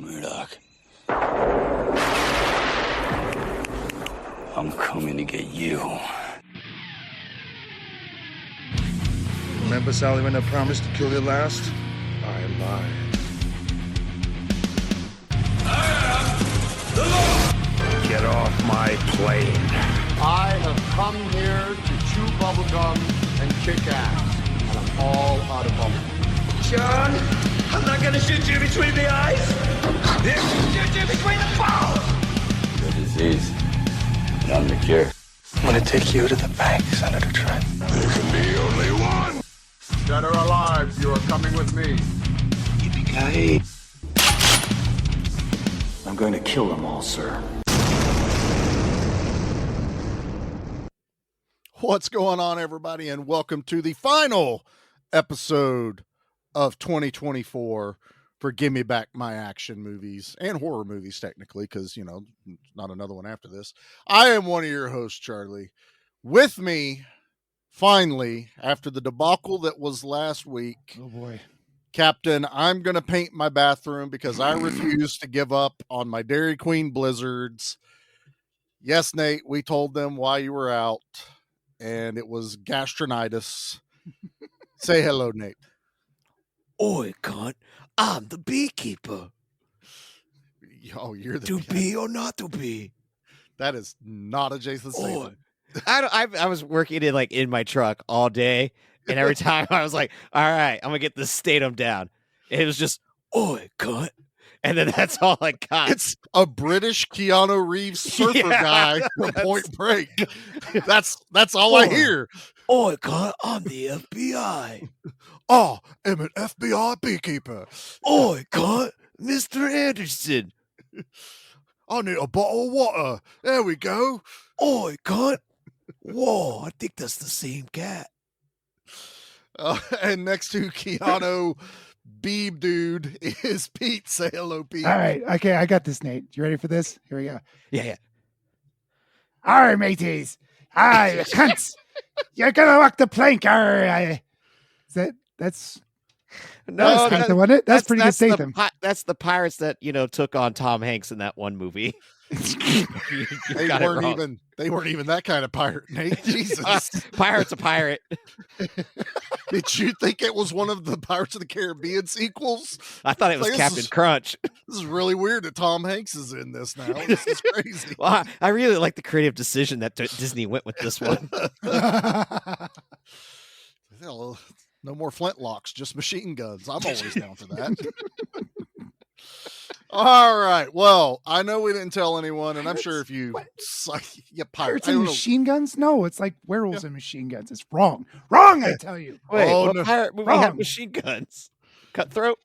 Murdoch. I'm coming to get you. Remember, Sally, when I promised to kill you last? I lied. Get off my plane. I have come here to chew bubblegum and kick ass, and I'm all out of bubblegum. John, I'm not gonna shoot you between the eyes. This will shoot you between the balls. The disease. And I'm the cure. I'm gonna take you to the bank, Senator Trent. There can be only one. Dead or alive, you are coming with me. Yippee-ki-yay. I'm going to kill them all, sir. What's going on, everybody, and welcome to the final episode of 2024 for Give Me Back My Action movies and horror movies, technically, because, you know, not another one after this. I am one of your hosts, Charlie. With me, finally, after the debacle that was last week, oh boy, Captain, I'm going to paint my bathroom because I refuse to give up on my Dairy Queen blizzards. Yes, Nate, we told them why you were out, and it was gastronitis. Say hello, Nate. Oi, cunt. I'm the beekeeper. Oh, you're the To be or not to be. That is not a Jason Statham. I was working in my truck all day, and every time I was like, all right, I'm going to get this Statham down. And it was just, oi, cunt. And then that's all I got. It's a British Keanu Reeves surfer guy from Point Break. That's all I hear. Oi, cunt, I'm the FBI. Oh, I'm an FBI beekeeper. Oi, cunt, Mr. Anderson. I need a bottle of water. There we go. Oi, cunt. Whoa, I think that's the same cat. And next to Keanu Beeb dude is Pete. Say hello, Pete. all right, okay, I got this, Nate. You ready for this? Here we go. Yeah. All right, mateys. Aye, cunts. You're gonna walk the plank. All right. That's No, Statham, wasn't it? That's pretty good Statham. That's the pirates that, took on Tom Hanks in that one movie. They weren't even that kind of pirate, Nate. Jesus. Pirate's a pirate. Did you think it was one of the Pirates of the Caribbean sequels? I thought it was Captain Crunch. This is really weird that Tom Hanks is in this now. This is crazy. Well, I really like the creative decision that Disney went with this one. No more flintlocks, just machine guns. I'm always down for that. All right. Well, I know we didn't tell anyone, and I'm sure if you Pirates and machine guns? No, it's like werewolves and machine guns. It's wrong. Wrong, I tell you. Wait, oh, what no. pirate movie had machine guns? Cutthroat?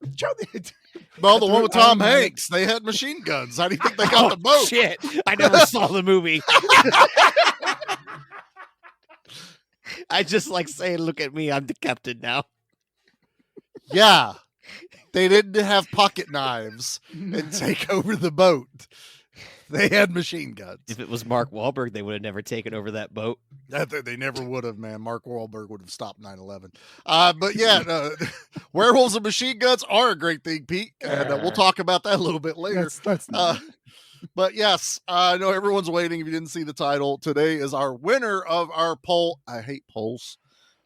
Well, the one with Tom Hanks, they had machine guns. How do you think they got the boat? Shit. I never saw the movie. I just like saying, look at me, I'm the captain now. Yeah. They didn't have pocket knives and take over the boat. They had machine guns. If it was Mark Wahlberg, they would have never taken over that boat. They never would have, man. Mark Wahlberg would have stopped 9/11. But yeah, werewolves and machine guns are a great thing, Pete. And we'll talk about that a little bit later. But yes, I know everyone's waiting. If you didn't see the title, today is our winner of our poll. I hate polls.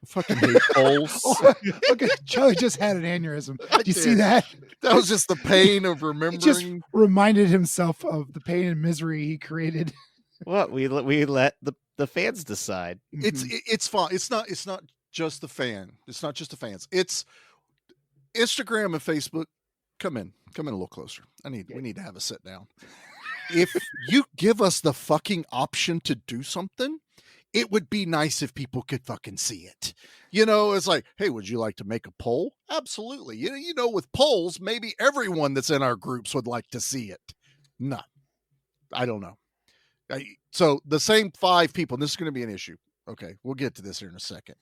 I fucking hate polls. Okay, Charlie just had an aneurysm. Did you see that? That was just the pain of remembering. He just reminded himself of the pain and misery he created. What we let the fans decide. It's fun. It's not just the fan. It's not just the fans. It's Instagram and Facebook. Come in a little closer. We need to have a sit down. If you give us the fucking option to do something, it would be nice if people could fucking see it. It's like, hey, would you like to make a poll? Absolutely. With polls, maybe everyone that's in our groups would like to see it. No, I don't know. So the same 5 people, and this is going to be an issue. Okay, we'll get to this here in a second.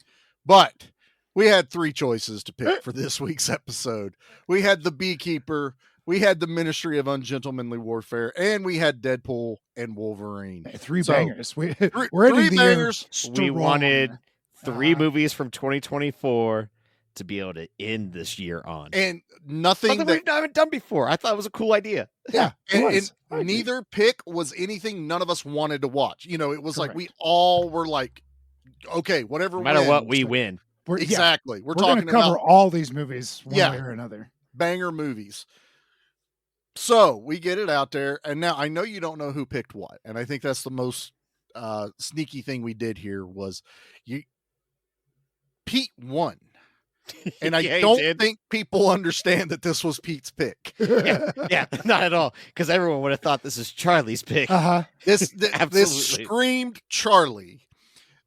But we had 3 choices to pick for this week's episode. We had the Beekeeper, we had the Ministry of Ungentlemanly Warfare, and we had Deadpool and Wolverine. 3 bangers. We're ending the bangers. We wanted 3 movies from 2024 to be able to end this year on. And nothing Something that we haven't done before. I thought it was a cool idea. yeah, it and was. I agree. neither pick was anything none of us wanted to watch. You know, it was like Correct. we all were like, okay, whatever. No matter what, wins. we win. Exactly. We're We're going talking to cover about all these movies one Yeah. way or another. banger movies. So we get it out there, and now I know you don't know who picked what, and I think that's the most sneaky thing we did here was Pete won. And I Yeah, he don't did. think people understand that this was Pete's pick. Yeah, not at all. Because everyone would have thought this is Charlie's pick. Uh-huh. This Absolutely. screamed Charlie,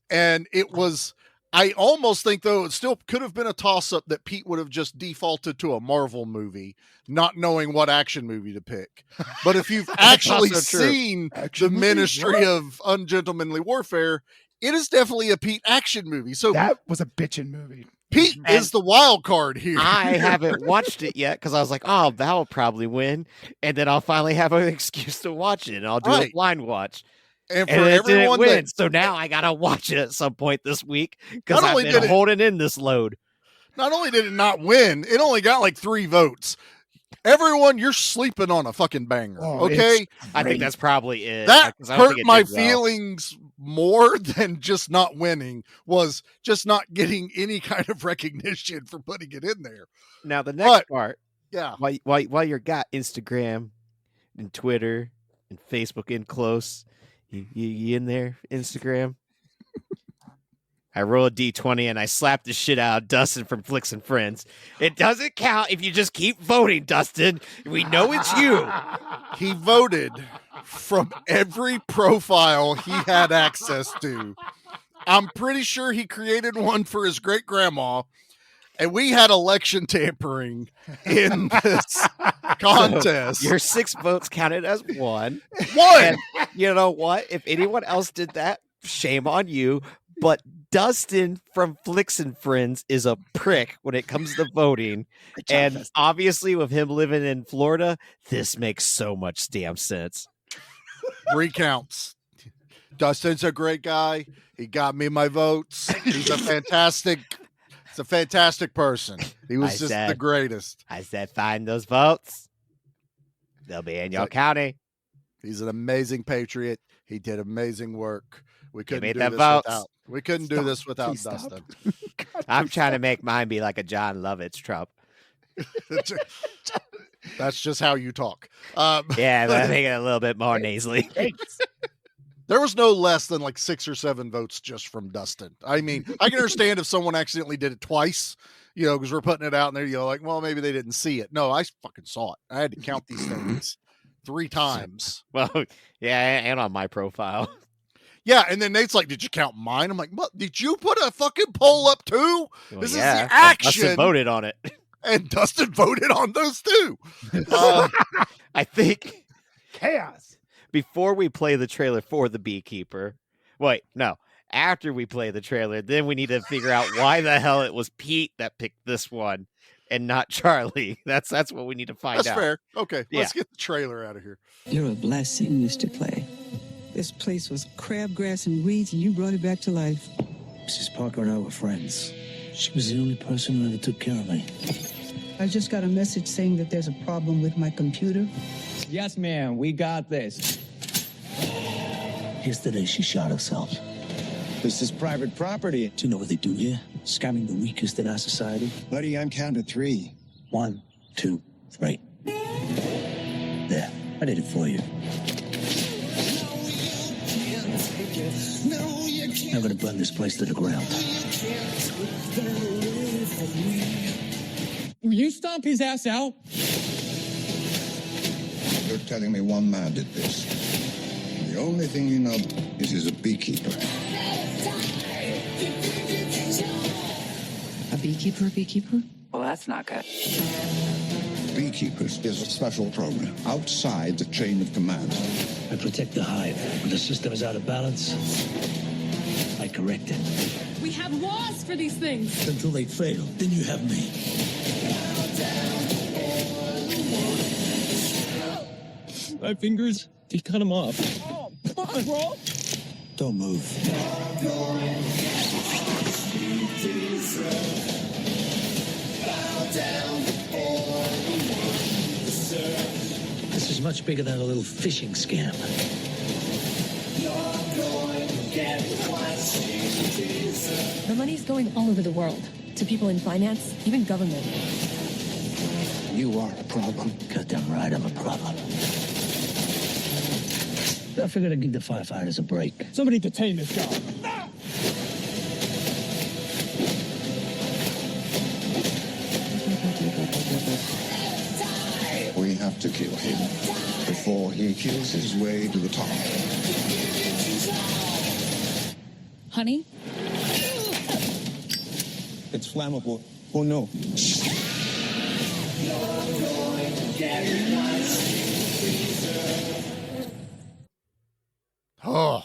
and it was. I almost think though it still could have been a toss-up that Pete would have just defaulted to a Marvel movie, not knowing what action movie to pick. But if you've actually also true. seen Action the movie? Ministry of Ungentlemanly Warfare, it is definitely a Pete action movie. So That was a bitchin' movie. Pete And is the wild card here. I haven't watched it yet because I was like, oh, that'll probably win. And then I'll finally have an excuse to watch it. And I'll do a Right. blind watch. and for And it didn't everyone win. that So now I got to watch it at some point this week because Not I've only been did it- holding in this load. not only did it not win, it only got like 3 votes. Everyone, you're sleeping on a fucking banger. Oh, Okay. I think that's probably it. That 'cause I don't hurt think it my did well. feelings more than just not winning was just not getting any kind of recognition for putting it in there. Now, the next But- part, Yeah. while you're got Instagram and Twitter and Facebook in close, you in there, Instagram? I roll a D20 and I slap the shit out of Dustin from Flicks and Friends. It doesn't count if you just keep voting, Dustin. We know it's you. He voted from every profile he had access to. I'm pretty sure he created one for his great grandma, and we had election tampering in this contest. Your 6 votes counted as 1. One. And you know what? If anyone else did that, shame on you. But Dustin from Flicks and Friends is a prick when it comes to voting. And obviously, with him living in Florida, this makes so much damn sense. Recounts. Dustin's a great guy. He got me my votes. He's a fantastic person. He was I just said- the greatest. I said, find those votes. They'll be in your Like- county. He's an amazing patriot. He did amazing work. We Give couldn't me do them this votes. without. We couldn't do Stop. this without Please stop. Dustin. I'm trying to make mine be like a John Lovitz Trump. That's just how you talk. Yeah, but I make it a little bit more nasally. There was no less than like 6 or 7 votes just from Dustin. I mean, I can understand if someone accidentally did it twice, you know, because we're putting it out and there, you know, like, well, maybe they didn't see it. No, I fucking saw it. I had to count these things 3 times. Well, yeah, and on my profile. Yeah, and then Nate's like, "Did you count mine?" I'm like, "What? Did you put a fucking poll up too?" Well, This is yeah, the action. Dustin voted on it. And Dustin voted on those too. I think Chaos. before we play the trailer for the Beekeeper, wait, no, after we play the trailer, then we need to figure out why the hell it was Pete that picked this one and not Charlie. That's what we need to find That's out. fair. Okay, Yeah. let's get the trailer out of here. You're a blessing, Mr. Clay. This place was crabgrass and weeds, and you brought it back to life. Mrs. Parker and I were friends. She was the only person who ever took care of me. I just got a message saying that there's a problem with my computer. Yes, ma'am, we got this. Yesterday, she shot herself. This is private property. Do you know what they do here? Scamming the weakest in our society. Buddy, I'm counting to 3. 1, 2, 3. There, I did it for you. I'm gonna burn this place to the ground. Will you stomp his ass out? You're telling me one man did this. The only thing you know is he's a beekeeper. A beekeeper? Well, that's not good. Beekeepers is a special program outside the chain of command. I protect the hive. When the system is out of balance, I correct it. We have laws for these things. Until they fail, then you have me. 5 fingers? He cut him off. Oh, come on, bro. Don't move. This is much bigger than a little phishing scam. The money's going all over the world. To people in finance, even government. You are a problem. Goddamn right, I'm a problem. I figured I'd give the firefighters a break. Somebody detain this guy. We have to kill him before he kills his way to the top. Honey? It's flammable. Oh no. Oh,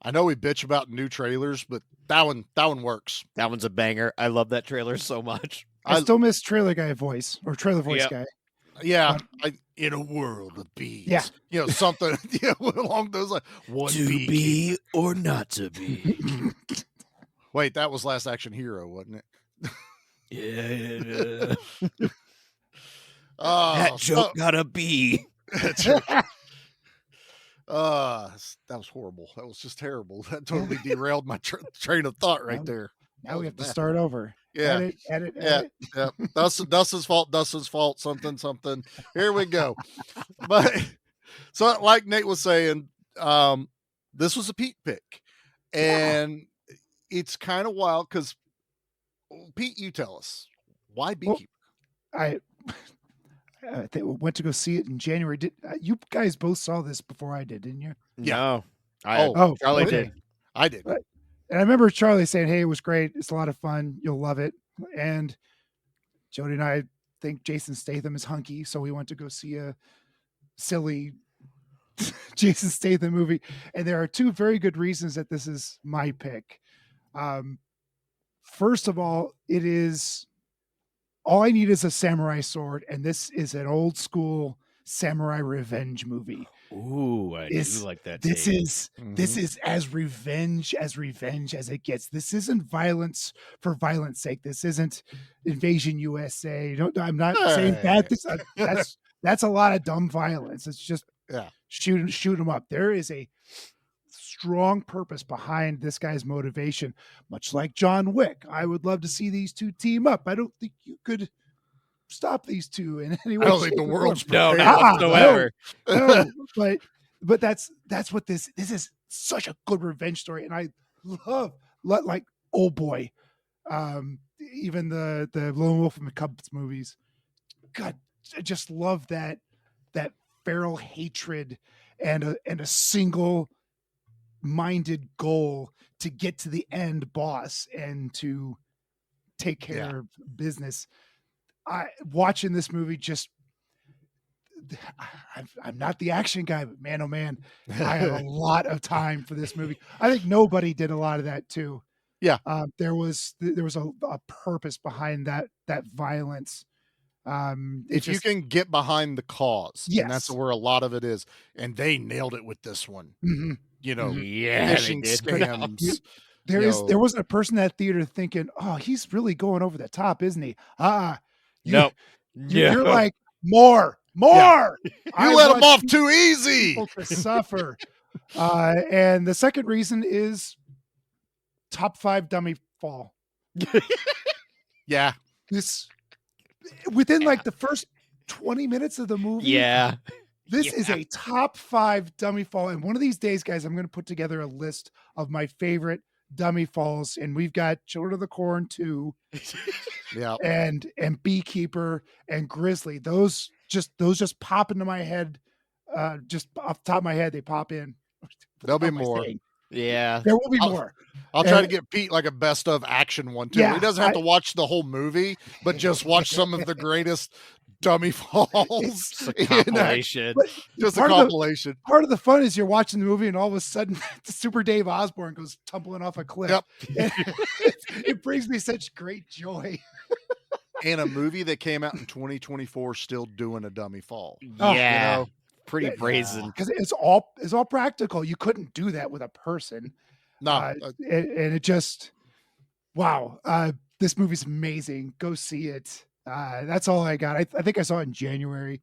I know we bitch about new trailers, but that one works. That one's a banger. I love that trailer so much. I still miss trailer guy voice or trailer voice guy. Yeah, in a world of bees. Yeah. You know, something along those lines. One To be or not to be. Wait, that was Last Action Hero, wasn't it? Yeah. That joke got a B. That was horrible. That was just terrible. That totally derailed my train of thought right there. Now we have to start over. Yeah. Edit. Yeah. Dustin's fault. Something. Here we go. But so, like Nate was saying, this was a Pete pick, and it's kind of wild because Pete, you tell us why BeeKeeper. I think we went to go see it in January. Did you guys both saw this before I did? Didn't you? No. Charlie did. I did. And I remember Charlie saying, "Hey, it was great. It's a lot of fun. You'll love it." And Jody and I think Jason Statham is hunky, so we went to go see a silly Jason Statham movie. And there are two very good reasons that this is my pick. First of all, it is all I need is a samurai sword, and this is an old school samurai revenge movie. Ooh, I do like that. This is as revenge as it gets. This isn't violence for violence sake. This isn't Invasion USA. I'm not saying that. That's a lot of dumb violence. It's just shoot them up. There is a strong purpose behind this guy's motivation, much like John Wick. I would love to see these two team up. I don't think you could stop these two in any way. I don't think the world's no, not whatsoever. No, but that's what this is. Such a good revenge story, and I love like Old Boy, even the Lone Wolf and the Cubs movies. God, I just love that feral hatred and a single minded goal to get to the end boss and to take care of business. Watching this movie, I'm not the action guy, but man, oh man, I have a lot of time for this movie. I think nobody did a lot of that too. Yeah. There was a purpose behind that violence. If you can get behind the cause, yes, and that's where a lot of it is, and they nailed it with this one. Mm-hmm. You know, yeah, phishing scams. There wasn't a person in that theater thinking, "Oh, he's really going over the top, isn't he?" You're like more. Yeah. You let him off too easy. To suffer. And the second reason is top 5 dummy fall. Yeah. This within like the first 20 minutes of the movie. Yeah. This is a top 5 dummy fall. And one of these days, guys, I'm going to put together a list of my favorite dummy falls. And we've got Children of the Corn 2. Yeah. And BeeKeeper and Grizzly. Those just pop into my head. Just off the top of my head, they pop in. There'll be more. Yeah. There will be more. I'll try to get Pete like a best of action one too. Yeah, He doesn't have to watch the whole movie, but just watch some of the greatest dummy falls. It's a compilation. Just a compilation. Part of the fun is you're watching the movie and all of a sudden Super Dave Osborne goes tumbling off a cliff. Yep. It brings me such great joy. And a movie that came out in 2024 still doing a dummy fall. Yeah. You know? Pretty brazen. Because it's all practical. You couldn't do that with a person. No. And it just, wow. This movie's amazing. Go see it. That's all I got. I think I saw it in January.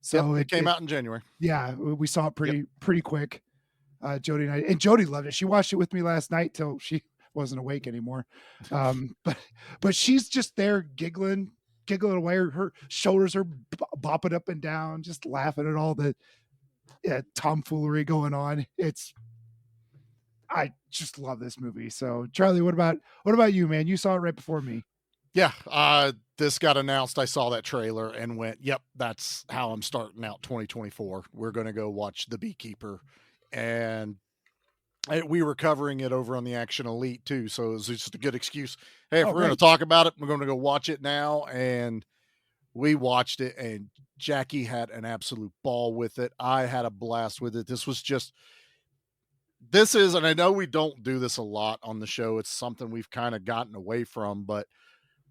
So it came out in January. Yeah, we saw it pretty quick. Jody and I, and Jody loved it. She watched it with me last night till she wasn't awake anymore. But she's just there giggling away. Her shoulders are bopping up and down, just laughing at all the tomfoolery going on. I just love this movie. So Charlie, what about you, man? You saw it right before me. Yeah, this got announced. I saw that trailer and went, "Yep, that's how I'm starting out 2024. We're going to go watch The BeeKeeper," and we were covering it over on the Action Elite too, so it was just a good excuse. Hey, if we're going to talk about it, we're going to go watch it now, and we watched it, and Jackie had an absolute ball with it. I had a blast with it. This is, and I know we don't do this a lot on the show. It's something we've kind of gotten away from, but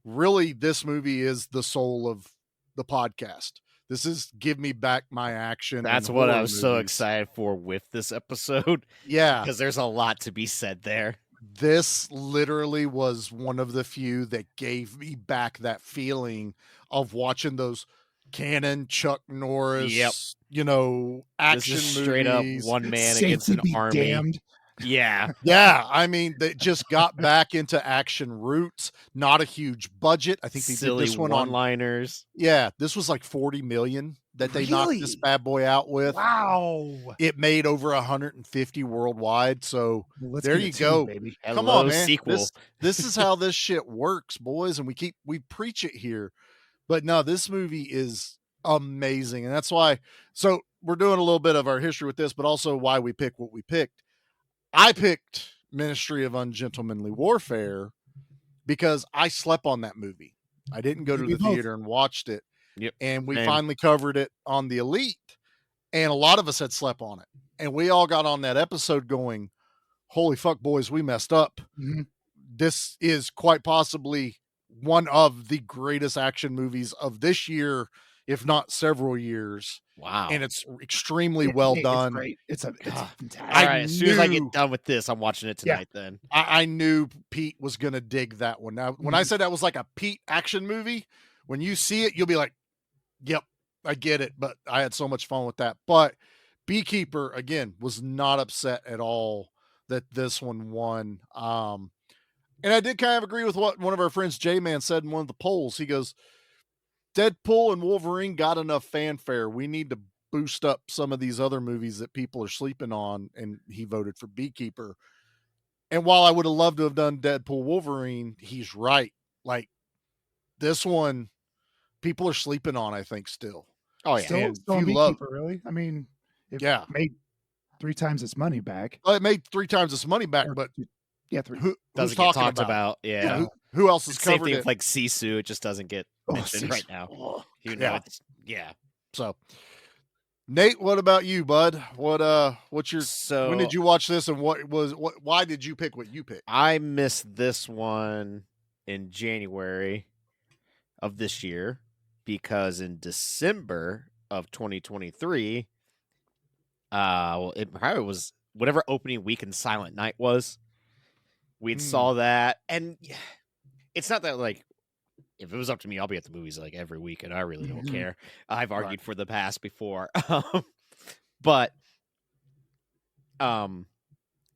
really this movie is the soul of the podcast. This is give me back my action. That's what I was so excited for with this episode. Yeah. Because there's a lot to be said there. This literally was one of the few that gave me back that feeling of watching those Cannon, Chuck Norris, action movies. Straight up one man against an army. Damned. Yeah. Yeah. I mean, they just got back into action roots, not a huge budget. I think they did this one on one-liners. Yeah. This was like 40 million that they knocked this bad boy out with. Wow. It made over 150 worldwide. So there you go. Baby. Come on, man. This is how this shit works, boys. And we preach it here, but no, this movie is amazing. And that's why, so we're doing a little bit of our history with this, but also why we picked what we picked. I picked Ministry of Ungentlemanly Warfare because I slept on that movie. I didn't go to the theater and watched it. Yep. And we finally covered it on the Elite. And a lot of us had slept on it. And we all got on that episode going, holy fuck, boys, we messed up. Mm-hmm. This is quite possibly one of the greatest action movies of this year, if not several years. Wow. And it's extremely well done. It's great. It's fantastic. All right, as soon as I get done with this, I'm watching it tonight then. I knew Pete was going to dig that one. Now, when I said that was like a Pete action movie, when you see it, you'll be like, yep, I get it. But I had so much fun with that. But BeeKeeper, again, was not upset at all that this one won. And I did kind of agree with what one of our friends, J-Man, said in one of the polls. He goes, Deadpool and Wolverine got enough fanfare. We need to boost up some of these other movies that people are sleeping on. And he voted for BeeKeeper. And while I would have loved to have done Deadpool Wolverine, he's right. Like this one, people are sleeping on, I think, still. Oh, yeah. Still BeeKeeper, really? I mean, it made 3 times its money back. Well, it made 3 times its money back, but 3. Who's doesn't get talked about. Yeah. Who else has Same covered thing it? with like Sisu, it just doesn't get mentioned right now. Even though it's So, Nate, what about you, bud? What's your? When did you watch this, and why did you pick what you picked? I missed this one in January of this year because in December of 2023, it probably was whatever opening week in Silent Night was. We saw that, and it's not that like if it was up to me, I'll be at the movies like every week, and I really don't care. I've argued for the past before, but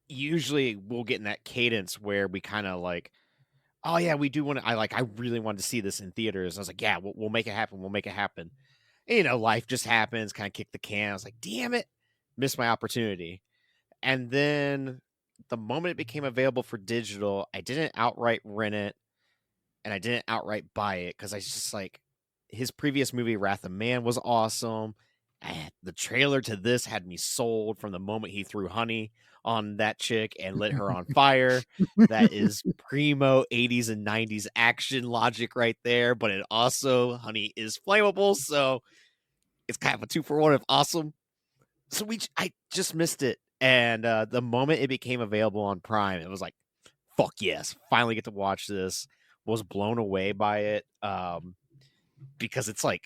usually we'll get in that cadence where we kind of like, oh yeah, we do want to. I really wanted to see this in theaters. I was like, yeah, we'll make it happen. We'll make it happen. And, life just happens. Kind of kick the can. I was like, damn it, missed my opportunity. And then the moment it became available for digital, I didn't outright rent it. And I didn't outright buy it because I was just like, his previous movie, Wrath of Man, was awesome. The trailer to this had me sold from the moment he threw honey on that chick and lit her on fire. That is primo 80s and 90s action logic right there. But it also, honey is flammable. So it's kind of a 2-for-1 of awesome. So I just missed it. And the moment it became available on Prime, it was like, fuck yes, finally get to watch this. Was blown away by it because it's like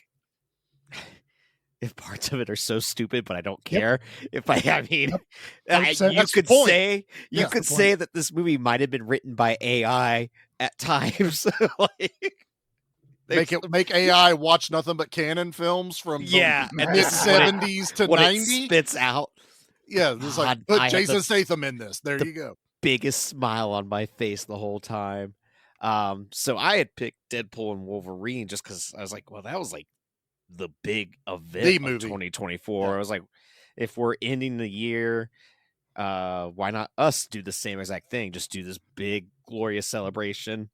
if parts of it are so stupid, but I don't care. If you could say that this movie might have been written by AI at times. Make AI watch nothing but canon films from Yeah, the and mid this is what it- 70s to what it 90. spits out. Yeah, it's like God, put I had Jason the- Statham in this. There the you go. biggest smile on my face the whole time. So I had picked Deadpool and Wolverine just because I was like, well, that was like the big event The of movie. 2024. Yeah. I was like, if we're ending the year, why not us do the same exact thing? Just do this big, glorious celebration.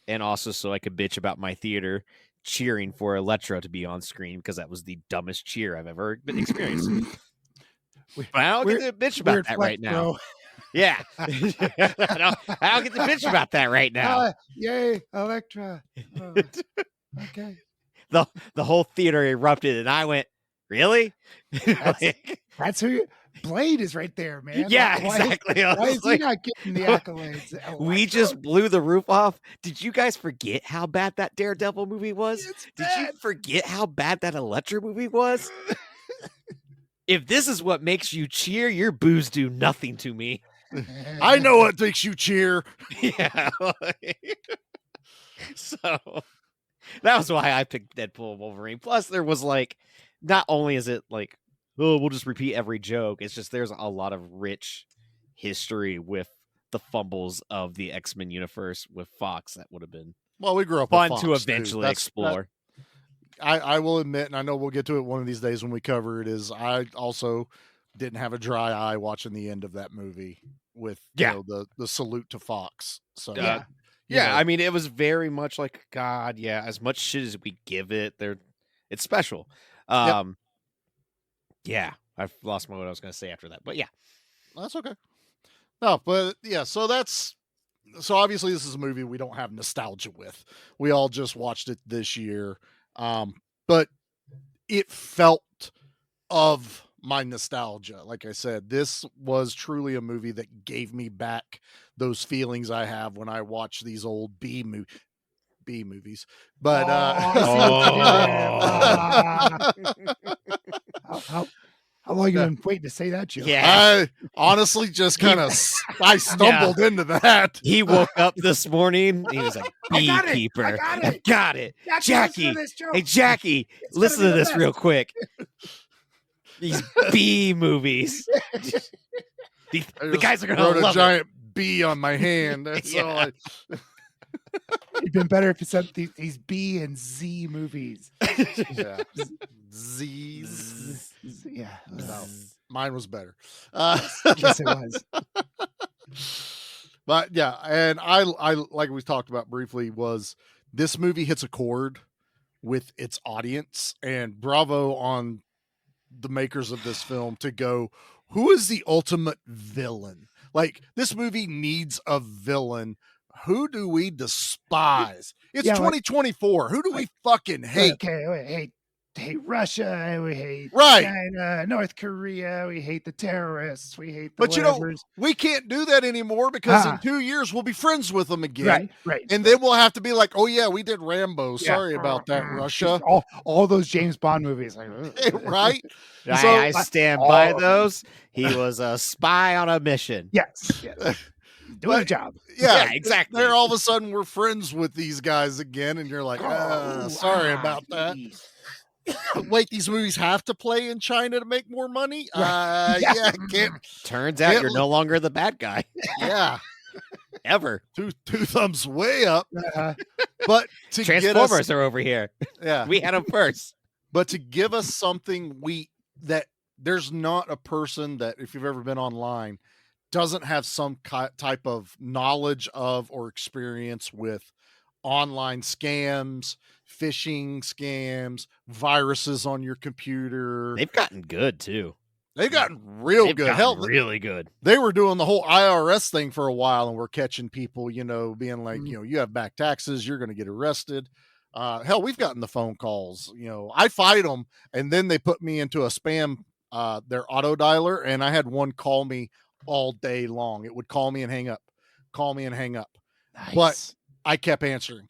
And also so I could bitch about my theater cheering for Electra to be on screen because that was the dumbest cheer I've ever been experienced. But I don't get to bitch about that right now. Bro. Yeah. I don't get to bitch about that right now. Yay, Electra. Okay. The whole theater erupted and I went, really? That's who you, Blade is right there, man. Yeah, Why exactly. I Why was is like, he not getting the accolades? we just blew the roof off. Did you guys forget how bad that Daredevil movie was? Did you forget how bad that Electra movie was? If this is what makes you cheer, your boos do nothing to me. I know what makes you cheer. Yeah. So that was why I picked Deadpool and Wolverine. Plus, there was like, not only is it like, oh, we'll just repeat every joke. It's just there's a lot of rich history with the fumbles of the X-Men universe with Fox that would have been Well, we grew up fun with to Fox, eventually too. explore. I will admit, and I know we'll get to it one of these days when we cover it, is I also didn't have a dry eye watching the end of that movie with you know, the salute to Fox. So you know, I mean, it was very much like, God, yeah, as much shit as we give it, it's special. Yeah, I've lost what I was going to say after that, but yeah. That's okay. No, but yeah, so obviously this is a movie we don't have nostalgia with. We all just watched it this year. But it felt of my nostalgia. Like I said, this was truly a movie that gave me back those feelings I have when I watch these old B movies. But how long you been waiting to say that joke? I honestly just kind of I stumbled into that. He woke up this morning. He was like, BeeKeeper. I got it. Jackie. Hey, Jackie, listen to this real quick. These B movies. The guys are going to wrote love a giant B on my hand. That's all I... It'd been better if it said these B and Z movies. Yeah. Z's. Yeah. No, mine was better. Yes, it was. But yeah, and I like we talked about briefly, was this movie hits a chord with its audience, and bravo on the makers of this film to go, who is the ultimate villain? Like, this movie needs a villain. Who do we despise? It's 2024. Who do we fucking hate? Okay, we hate Russia. We hate Right. China, North Korea. We hate the terrorists. We hate the But you know, whatevers. we can't do that anymore because in 2 years we'll be friends with them again. Right. And then we'll have to be like, oh yeah, we did Rambo. Sorry about that, Russia. All those James Bond movies. Like, right? I stand by those. He was a spy on a mission. Yes. Doing a job. Yeah, exactly. There, all of a sudden, we're friends with these guys again, and you're like, sorry about that. Wait, these movies have to play in China to make more money? Yeah, can't. Turns out you're no longer the bad guy. Yeah. Ever. Two thumbs way up. But to Transformers get us, are over here. Yeah. We had them first. But to give us something that there's not a person that, if you've ever been online, doesn't have some type of knowledge of or experience with online scams, phishing scams, viruses on your computer. They've gotten good too. They've gotten real good. Hell, really good. They were doing the whole IRS thing for a while, and we're catching people, being like, you have back taxes, you're going to get arrested. Hell, we've gotten the phone calls. I fight them, and then they put me into a spam, their auto dialer, and I had one call me all day long. It would call me and hang up, Nice. But I kept answering.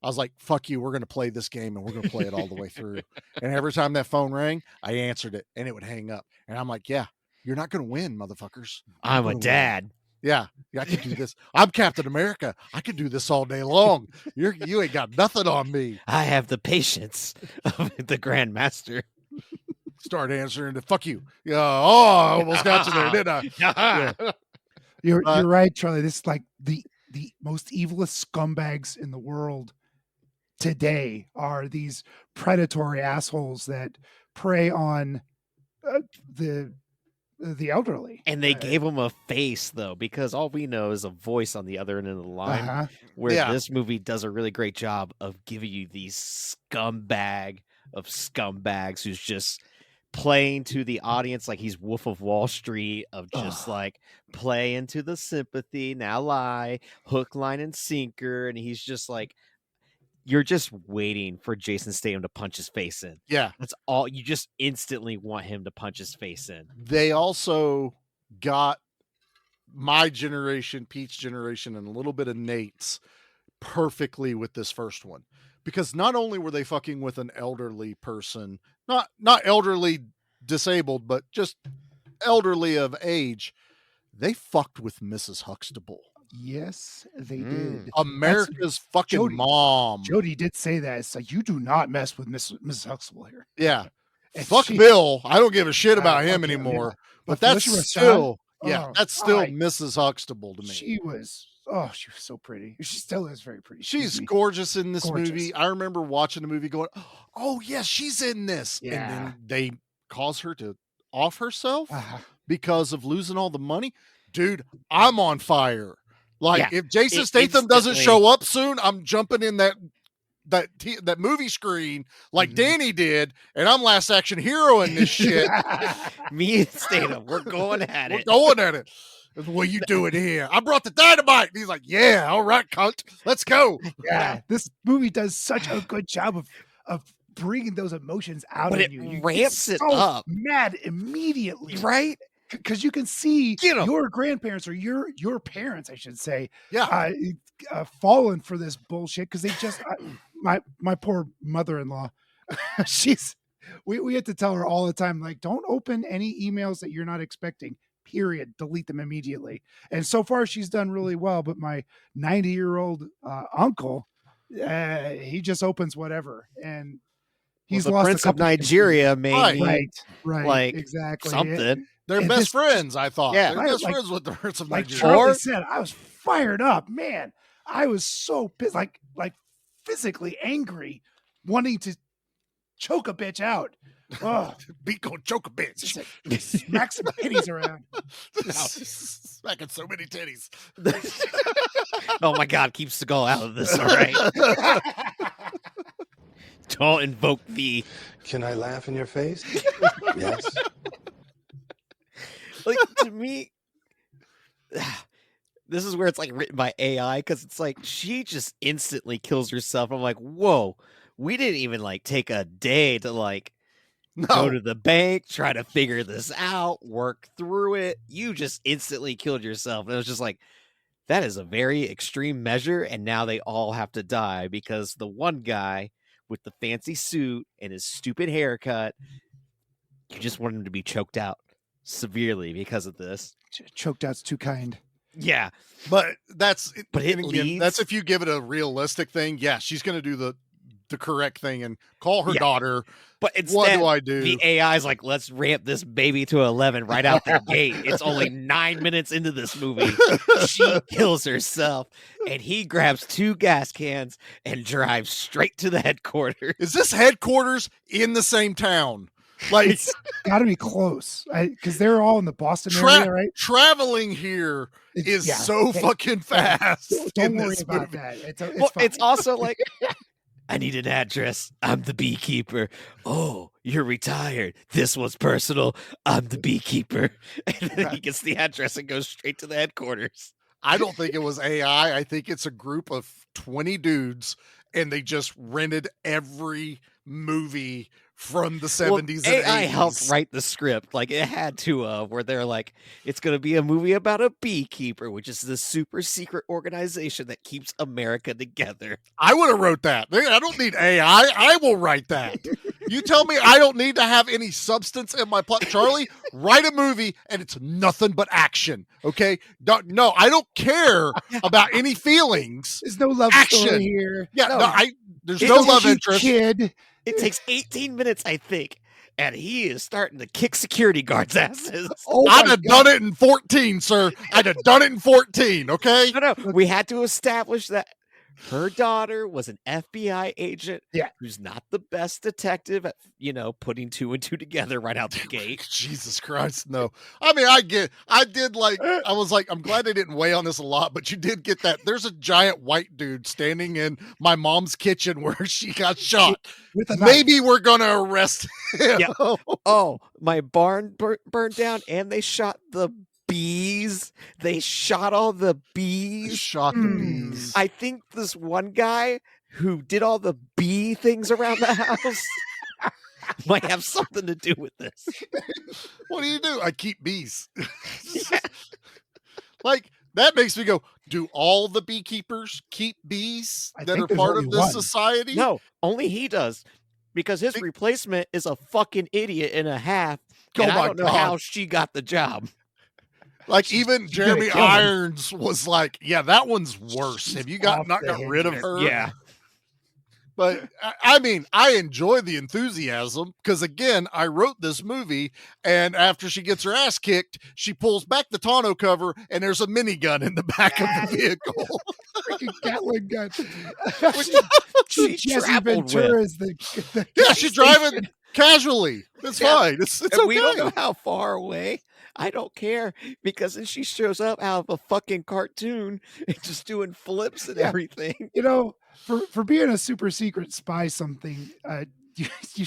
I was like, fuck you, we're going to play this game, and we're going to play it all the way through. And every time that phone rang, I answered it, and it would hang up. And I'm like, yeah, you're not going to win, motherfuckers. I'm a dad. Yeah, I can do this. I'm Captain America. I can do this all day long. You ain't got nothing on me. I have the patience of the Grand Master. Start answering to fuck you. Yeah. Oh, I almost got you there, didn't I? Yeah. You're right, Charlie. This is like the most evilest scumbags in the world today are these predatory assholes that prey on the elderly. And they gave him a face, though, because all we know is a voice on the other end of the line. Where this movie does a really great job of giving you these scumbag of scumbags who's just playing to the audience like he's Wolf of Wall Street, of just like play into the sympathy, now lie, hook, line, and sinker. And he's just like, you're just waiting for Jason Statham to punch his face in. Yeah. That's all. You just instantly want him to punch his face in. They also got my generation, Pete's generation, and a little bit of Nate's perfectly with this first one. Because not only were they fucking with an elderly person, not elderly disabled, but just elderly of age, they fucked with Mrs. Huxtable. Yes, they did. America's fucking mom. Jody did say that. It's like, you do not mess with Mrs. Huxtable here. Yeah. And fuck Bill. I don't give a shit about him anymore. Yeah. But that's still, that's still God. Mrs. Huxtable to me. She was so pretty. She still is very pretty. She's gorgeous in this movie. I remember watching the movie going, oh, yes, she's in this. Yeah. And then they cause her to off herself because of losing all the money. Dude, I'm on fire. Like, if Jason Statham doesn't show up soon, I'm jumping in that movie screen like Danny did, and I'm Last Action Hero in this shit. Me and Statham, we're going at it. We're going at it. What are you doing here? I brought the dynamite. And he's like, yeah, all right, cunt. Let's go. Yeah, this movie does such a good job of bringing those emotions out of you. You ramps it so up. Mad immediately. Right? Because you can see your grandparents or your parents, I should say, falling for this bullshit because they just my poor mother-in-law, we had to tell her all the time, like, don't open any emails that you're not expecting. Period. Delete them immediately. And so far, she's done really well. But my 90-year-old uncle, he just opens whatever, and he's lost Prince of Nigeria, maybe right, like exactly something. They're best friends, I thought. Yeah. They're best friends with the Prince of like Nigeria. Charlie said, I was fired up, man. I was so pissed, like physically angry, wanting to choke a bitch out. Oh, Beat gonna choke a bitch. Smack some titties around. Smacking so many titties. Oh my God, keep Seagal out of this, all right? Don't invoke the. Can I laugh in your face? Yes. Like, to me, this is where it's like written by AI, because it's like she just instantly kills herself. I'm like, whoa, we didn't even like take a day to like go to the bank, try to figure this out, work through it. You just instantly killed yourself. And it was just like, that is a very extreme measure. And now they all have to die because the one guy with the fancy suit and his stupid haircut, you just want him to be choked out severely because of this. Choked out's too kind. Yeah, but that's leads... that's if you give it a realistic thing. Yeah, she's going to do the correct thing and call her daughter. But instead, what do I do? The AI is like, let's ramp this baby to 11 right out the gate. It's only 9 minutes into this movie. She kills herself, and he grabs 2 gas cans and drives straight to the headquarters. Is this headquarters in the same town? Like, it's got to be close because they're all in the Boston area, right? Traveling here is so fucking fast. Don't worry about that. It's also like, I need an address. I'm the beekeeper. Oh, you're retired. This was personal. I'm the beekeeper. And then he gets the address and goes straight to the headquarters. I don't think it was AI. I think it's a group of 20 dudes, and they just rented every movie from the 70s and 80s. AI helped write the script. Like, it had to where they're like, it's going to be a movie about a beekeeper, which is the super secret organization that keeps America together. I would have wrote that. I don't need AI. I will write that. You tell me I don't need to have any substance in my plot. Charlie, write a movie and it's nothing but action. Okay? No, I don't care about any feelings. There's no love story here. Yeah, No. there's no love cute interest. Kid. It takes 18 minutes, I think, and he is starting to kick security guards' asses. Oh I'd my have God. done it in 14, sir. I'd have done it in 14, okay? No, we had to establish that her daughter was an FBI agent who's not the best detective at, putting 2 and 2 together right out the gate. Jesus Christ, no. I mean, I was like, I'm glad they didn't weigh on this a lot, but you did get that. There's a giant white dude standing in my mom's kitchen where she got shot. With a knife. Maybe we're going to arrest him. Yeah. Oh, my barn burned down and they shot the bees. They shot all the bees. Shot the bees. I think this one guy who did all the bee things around the house might have something to do with this. What do? I keep bees. Like, that makes me go, do all the beekeepers keep bees that are part of this society? No, only he does. Because his replacement is a fucking idiot and a half. And I don't know how she got the job. Like, even Jeremy Irons was like, yeah, that one's worse. Have you not got rid of her? Yeah. But I mean, I enjoy the enthusiasm because, again, I wrote this movie, and after she gets her ass kicked, she pulls back the tonneau cover, and there's a minigun in the back of the vehicle. Freaking Gatling gun. She Jesse traveled Ventura with. is the Yeah, she's driving casually. It's fine. It's okay. We don't know how far away. I don't care because then she shows up out of a fucking cartoon and just doing flips and everything. For being a super secret spy, you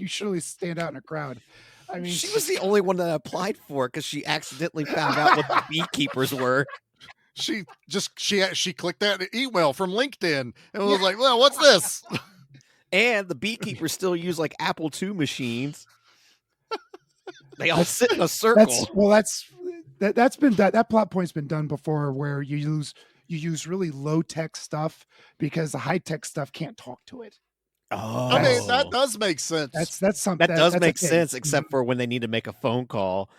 surely stand out in a crowd. I mean, She was the only one that applied for it because she accidentally found out what the beekeepers were. She clicked that email from LinkedIn and was like, well, what's this? And the beekeepers still use like Apple II machines. They all sit in a circle. That's been done. That plot point's been done before, where you use really low tech stuff because the high tech stuff can't talk to it. Oh, I mean, that does make sense. That's something that does that's make okay. sense, except for when they need to make a phone call.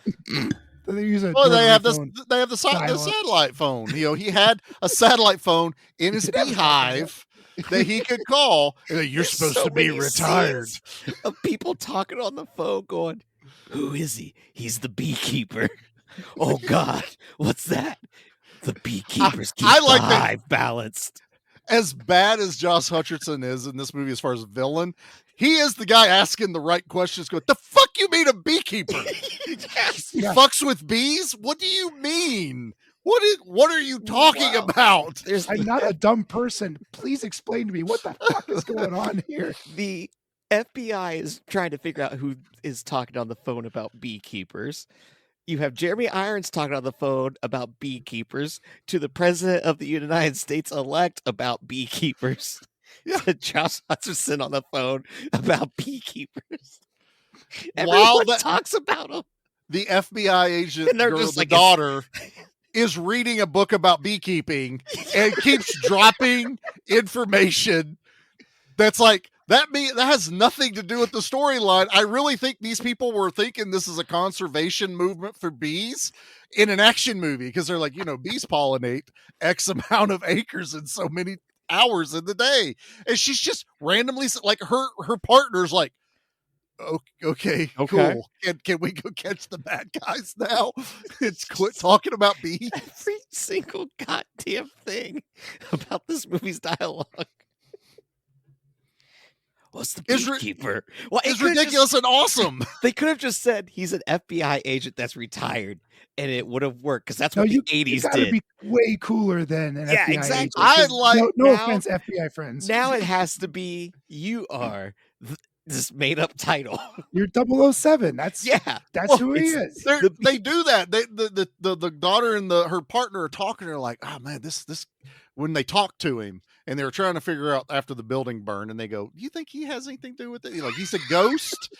They use a Well, they have phone. the satellite phone. He had a satellite phone in his beehive that he could call. And you're There's supposed so to be many retired. scenes of people talking on the phone going, who is he? He's the beekeeper. Oh God, what's that? The beekeepers keep I like the that- hive balanced. As bad as Josh Hutcherson is in this movie as far as villain, he is the guy asking the right questions. Going, the fuck you mean a beekeeper? He fucks with bees? What do you mean? What are you talking about? I'm not a dumb person. Please explain to me what the fuck is going on here. The FBI is trying to figure out who is talking on the phone about beekeepers. You have Jeremy Irons talking on the phone about beekeepers to the president of the United States elect about beekeepers. Yeah. To Josh Hutcherson on the phone about beekeepers. While Everyone that- talks about them. The FBI agent, And they're girl, just the like, daughter, is reading a book about beekeeping and keeps dropping information that's like, that has nothing to do with the storyline. I really think these people were thinking this is a conservation movement for bees in an action movie because they're like, bees pollinate X amount of acres in so many hours in the day. And she's just randomly, like, her partner's like, okay, cool. Can we go catch the bad guys now? It's quit talking about bees. Every single goddamn thing about this movie's dialogue. What's the beekeeper? Well, it's ridiculous and awesome. They could have just said he's an FBI agent that's retired, and it would have worked because that's what the 80s you gotta did. Be way cooler than an FBI exactly. agent. I like no now- offense, FBI friends. Now it has to be you are this made up title. You're 007. That's who he is. They do that. The daughter and her partner are talking. They're like, oh man, this when they talk to him and they're trying to figure out after the building burned, and they go, do you think he has anything to do with it? He's a ghost.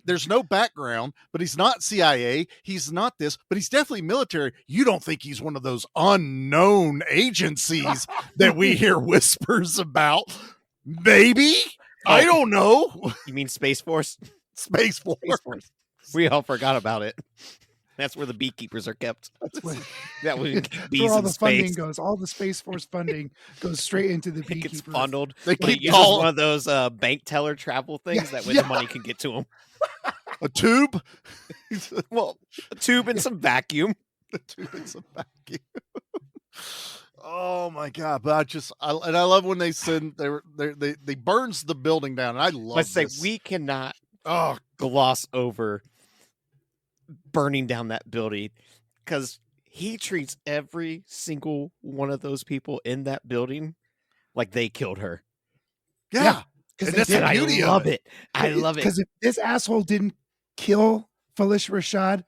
There's no background, but he's not CIA. He's not this, but he's definitely military. You don't think he's one of those unknown agencies that we hear whispers about? Maybe. I don't know. You mean Space Force? Space Force. Space Force. We all forgot about it. That's where the beekeepers are kept. That's where, That would that's bees where all in the funding space. goes. All the Space Force funding goes straight into the It gets beekeepers. funneled. They But he keep uses all- one of those bank teller travel things. That way the money can get to him. A tube. Well, a tube and some vacuum. A tube and some vacuum. Oh my god! But I love when they send they burns the building down. And I love. Let's say this. we cannot Oh, gloss over burning down that building because he treats every single one of those people in that building like they killed her. yeah. Because And that's the I beauty of love it. it. I love it. Because if this asshole didn't kill Felicia Rashad,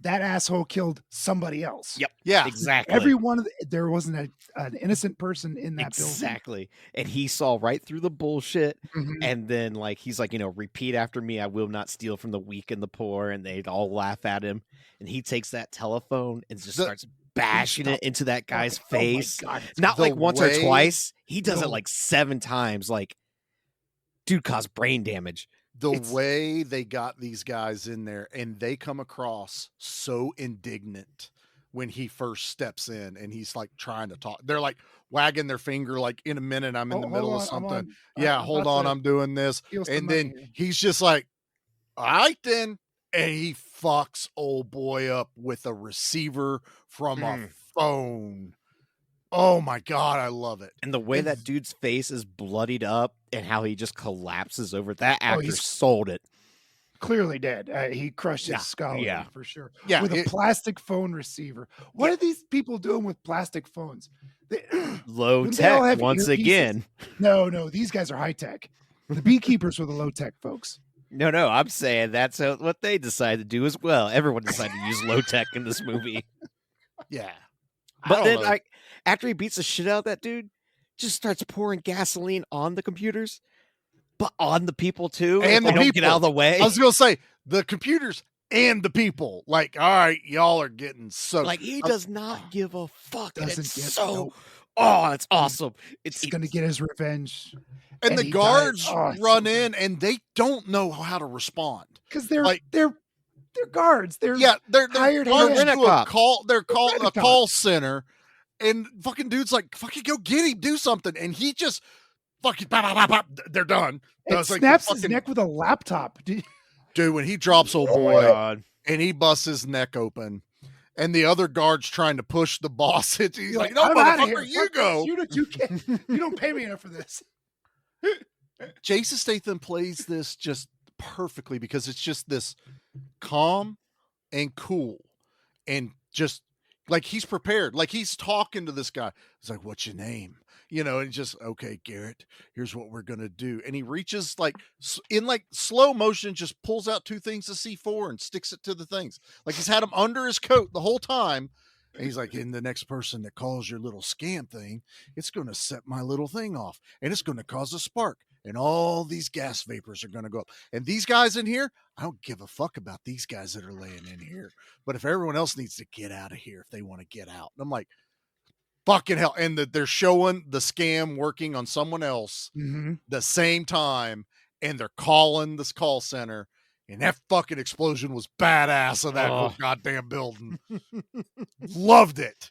that asshole killed somebody else. Yep. Yeah. Exactly. Every one of there wasn't an innocent person in that building. Exactly. And he saw right through the bullshit. Mhm. And then like he's like, repeat after me, I will not steal from the weak and the poor, and they'd all laugh at him. And he takes that telephone and just starts bashing it into that guy's face. Oh my God. Not The like once or way- twice. He does it No. like 7 times. Like, dude caused brain damage. The way they got these guys in there, and they come across so indignant when he first steps in, and he's like trying to talk. They're like wagging their finger, like, in a minute, I'm in the middle of something. Yeah, hold on, I'm doing this. steal some And then money. he's just like, all right, then. And he fucks old boy up with a receiver from a phone. Oh my God, I love it. And the way And- that dude's face is bloodied up and how he just collapses over that actor he's- sold it. Clearly dead. He crushed his Yeah, skull. yeah. For sure. Yeah, With a it- plastic phone receiver. What are these people doing with plastic phones? They, Low Don't they all tech have once earpieces? again. no, these guys are high tech. The beekeepers were the low tech folks. No, I'm saying that's what they decided to do as well. Everyone decided to use low tech in this movie. Yeah. But then, like, after he beats the shit out of that dude, just starts pouring gasoline on the computers, but on the people too. And if the they don't get out of the way. I was gonna say the computers and the people. Like, all right, y'all are getting so Like he does not give a fuck. And Doesn't it's get- so. nope. Oh, it's awesome. He's going to get his revenge. and the he guards dies. Oh, it's run so in and they don't know how to respond. Because they're Like- they're guards. They're They're hired charged hands. to a call. They're called a Rent-a-cop. call center, and fucking dude's like, "Fucking go get him, do something," and he just fucking bop, bop, bop, bop, they're done. It It's like snaps his fucking- neck with a laptop. dude, when he drops old Oh my boy God. and he busts his neck open, and the other guard's trying to push the boss. He's You're like, "No, "I'm outta here. motherfucker, you Fuck go." this. You don't pay me enough for this. Jason Statham plays this just perfectly because it's just this calm and cool and just like he's prepared. Like he's talking to this guy. He's like, "What's your name?" And just, "Okay, Garrett, here's what we're going to do." And he reaches like in like slow motion, just pulls out 2 things of C4 and sticks it to the things. Like he's had them under his coat the whole time. And he's like, "And the next person that calls your little scam thing, it's going to set my little thing off and it's going to cause a spark. And all these gas vapors are going to go up. And these guys in here, I don't give a fuck about these guys that are laying in here. But if everyone else needs to get out of here, if they want to get out." And I'm like, fucking hell. And they're showing the scam working on someone else the same time. And they're calling this call center. And that fucking explosion was badass of that whole goddamn building. Loved it.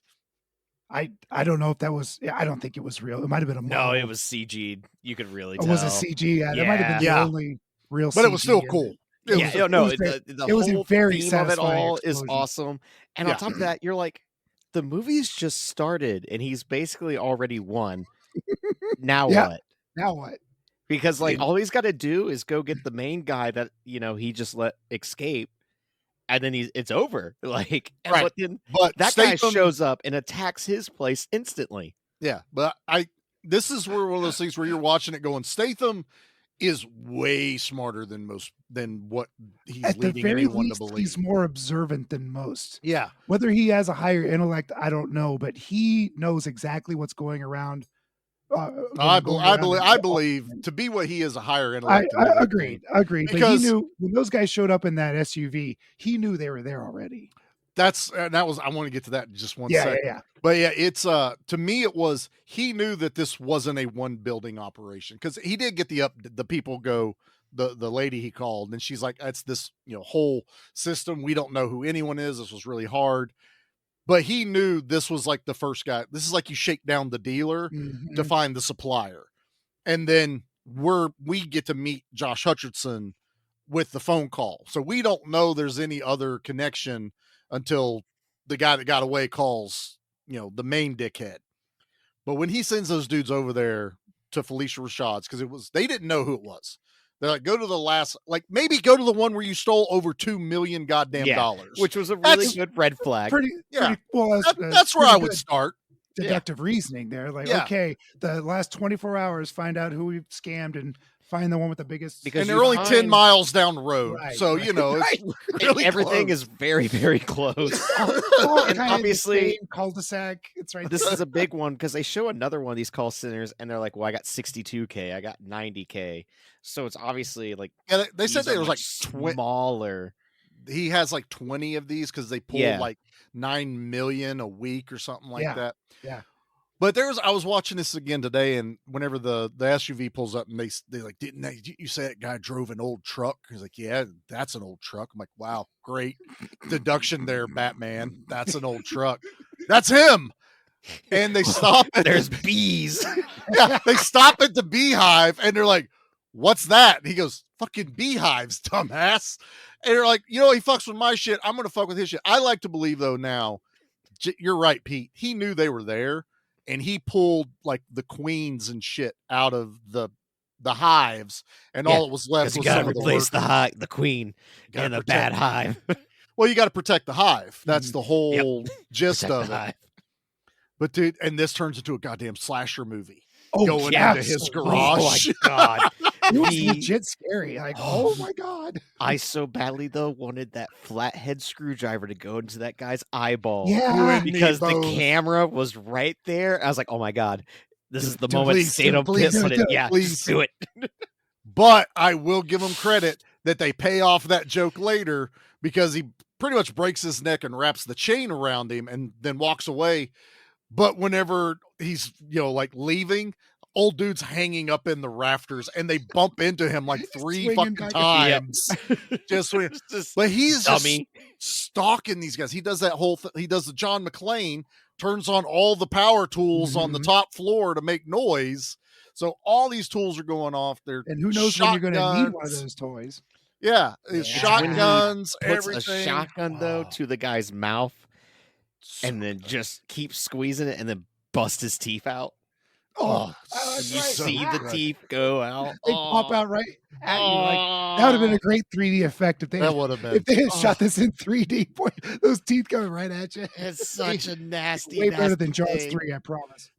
I don't know if that was. I don't think it was real. It might have been a No, model. it was CG'd. You could really Oh, tell. was it CG? Yeah, that might have been the Yeah. only real. But it was still CG in cool. it. Yeah, it was very- the it was a whole very theme of it satisfying all is explosion. awesome. And Yeah. on top of that, you're like, the movie's just started and he's basically already won. Now Yeah. what? Now what? Because like all he's got to do is go get the main guy that he just let escape, and then it's over. Like, and Right. but then But that guy Statham- shows up and attacks his place instantly. Yeah, but this is where one of those things where you're watching it going, Statham is way smarter than what he's At the leading very anyone least, to believe. he's more observant than most. Yeah. Whether he has a higher intellect, I don't know, but he knows exactly what's going around. I believe to be what he is, a higher intellect. than Agreed. But he Because- knew when those guys showed up in that SUV, he knew they were there already. that was, I want to get to that in just one Yeah, second. yeah. But yeah, it's to me it was, he knew that this wasn't a one building operation, because he did get the people go, the lady he called, and she's like, that's this, whole system. We don't know who anyone is. This was really hard. But he knew this was like the first guy. This is like you shake down the dealer to find the supplier. And then we get to meet Josh Hutcherson with the phone call. So we don't know there's any other connection until the guy that got away calls, the main dickhead. But when he sends those dudes over there to Felicia Rashad's, because they didn't know who it was. They're like, go to the last, like maybe go to the one where you stole over $2 million goddamn dollars, which was a really good red flag. Pretty well. That's where I would start. Deductive reasoning there. Like, okay, the last 24 hours, find out who we've scammed and find the one with the biggest. Because they're only 10 miles down the road. Right, so, it's really everything close. is very, very close. And obviously, cul-de-sac. It's right. This is a big one because they show another one of these call centers and they're like, well, I got 62K. I got 90K. So it's obviously like. Yeah, they said there was like smaller. He has like 20 of these because they pull like 9 million a week or something like that. Yeah. But I was watching this again today, and whenever the SUV pulls up and they like, didn't you say that guy drove an old truck? He's like, yeah, that's an old truck. I'm like, wow, great deduction there, Batman. That's an old truck. That's him. And they stop. There's bees. Yeah, they stop at the beehive, and they're like, what's that? And he goes, fucking beehives, dumbass. And they're like, he fucks with my shit. I'm going to fuck with his shit. I like to believe, though, now, you're right, Pete. He knew they were there, and he pulled like the queens and shit out of the hives, and all that was left was you got to some of replace the queen and the bad hive. Well, you got to protect the hive. That's the whole gist Protect of the it. hive. But dude, and this turns into a goddamn slasher movie. Oh, going yeah. into his Oh garage. my god. It was legit scary. Like, oh my god. I so badly though wanted that flathead screwdriver to go into that guy's eyeball. Yeah. Because the camera was right there. I was like, oh my god, this is the moment please, Sato please, piss on it. Yeah, please. just do it. But I will give him credit that they pay off that joke later, because he pretty much breaks his neck and wraps the chain around him and then walks away. But whenever he's, like leaving, old dude's hanging up in the rafters and they bump into him like 3 fucking times. But he's dummy. Just stalking these guys. He does that whole he does the John McClane, turns on all the power tools on the top floor to make noise. So all these tools are going off. And who knows when you're going to need one of those toys. Yeah. Shotguns, Puts everything. a shotgun though to the guy's mouth and then just keep squeezing it and then bust his teeth out. Oh, you see the teeth go out. They pop out right at you. Like, that would have been a great 3D effect if they had shot this in 3D. Boy, those teeth going right at you. It's such a nasty, way better than Jaws thing. 3, I promise.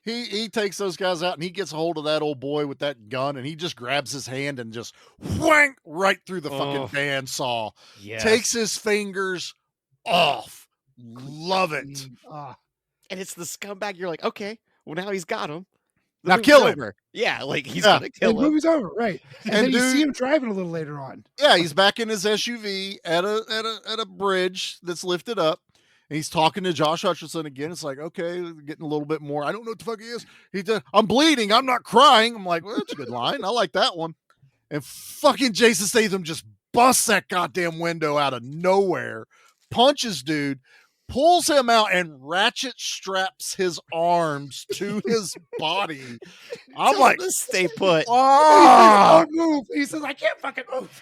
He takes those guys out and he gets a hold of that old boy with that gun and he just grabs his hand and just whang right through the fucking bandsaw. Yes. Takes his fingers off. Love it. And it's the scumbag. You're like, okay, well now he's got him. The Now movie's kill him. over. Yeah, like he's gonna kill The him. movie's over, right? And then you see him driving a little later on. Yeah, he's back in his SUV at a bridge that's lifted up. And he's talking to Josh Hutcherson again. It's like, okay, getting a little bit more. I don't know what the fuck he is. He said, I'm bleeding. I'm not crying. I'm like, well, that's a good line. I like that one. And fucking Jason Statham just busts that goddamn window out of nowhere, punches dude, pulls him out, and ratchet straps his arms to his body. I'm Tell like, him to stay put. Don't move. He says, I can't fucking move.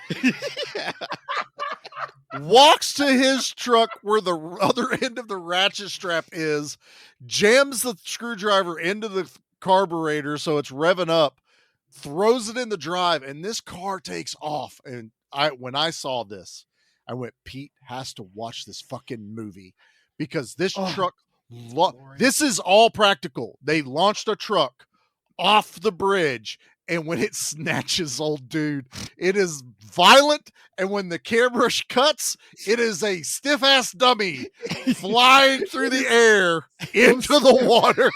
Walks to his truck where the other end of the ratchet strap is, jams the screwdriver into the carburetor so it's revving up, throws it in the drive, and this car takes off. And when I saw this, I went, Pete has to watch this fucking movie, because this truck, this is all practical. They launched a truck off the bridge, and when it snatches old dude, it is violent. And when the camera cuts, it is a stiff ass dummy flying through the air into the water.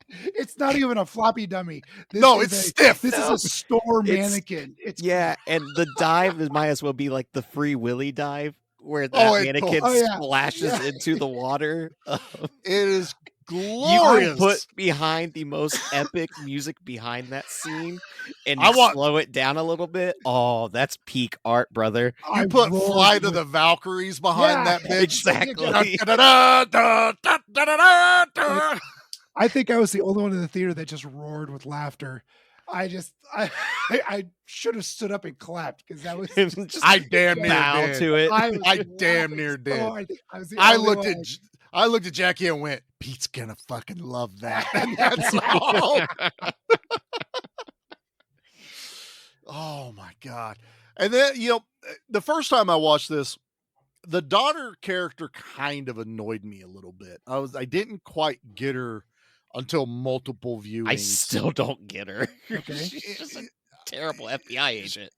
It's not even a floppy dummy. It's stiff. This is a store mannequin. And the dive might as well be like the Free Willy dive, where that Oh, mannequin yeah. splashes into the water. It is You glorious. can put behind the most epic music behind that scene and I want- slow it down a little bit. Oh, that's peak art, brother. You put Fly to the Valkyries behind that bitch. Exactly. I think I was the only one in the theater that just roared with laughter. I should have stood up and clapped because that was. I damn near bow did. to it. I damn near did. I looked at Jackie and went, "Pete's gonna fucking love that." And that's all. Oh my god! And then the first time I watched this, the daughter character kind of annoyed me a little bit. I didn't quite get her until multiple viewings. I still don't get her. Okay. She's just a terrible FBI agent.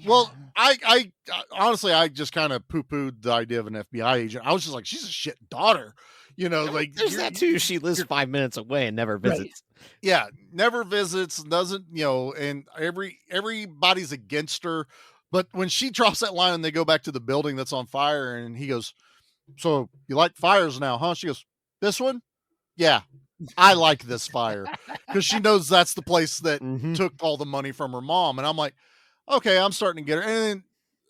Well, I honestly, I just kind of poo-pooed the idea of an FBI agent. I was just like, she's a shit daughter, like There's that too. She lives 5 minutes away and never visits. Yeah, never visits, doesn't, and everybody's against her. But when she drops that line and they go back to the building that's on fire, and he goes, "So you like fires now, huh?" She goes, "This one? Yeah, I like this fire." Because she knows that's the place that took all the money from her mom. And I'm like, okay, I'm starting to get her. And then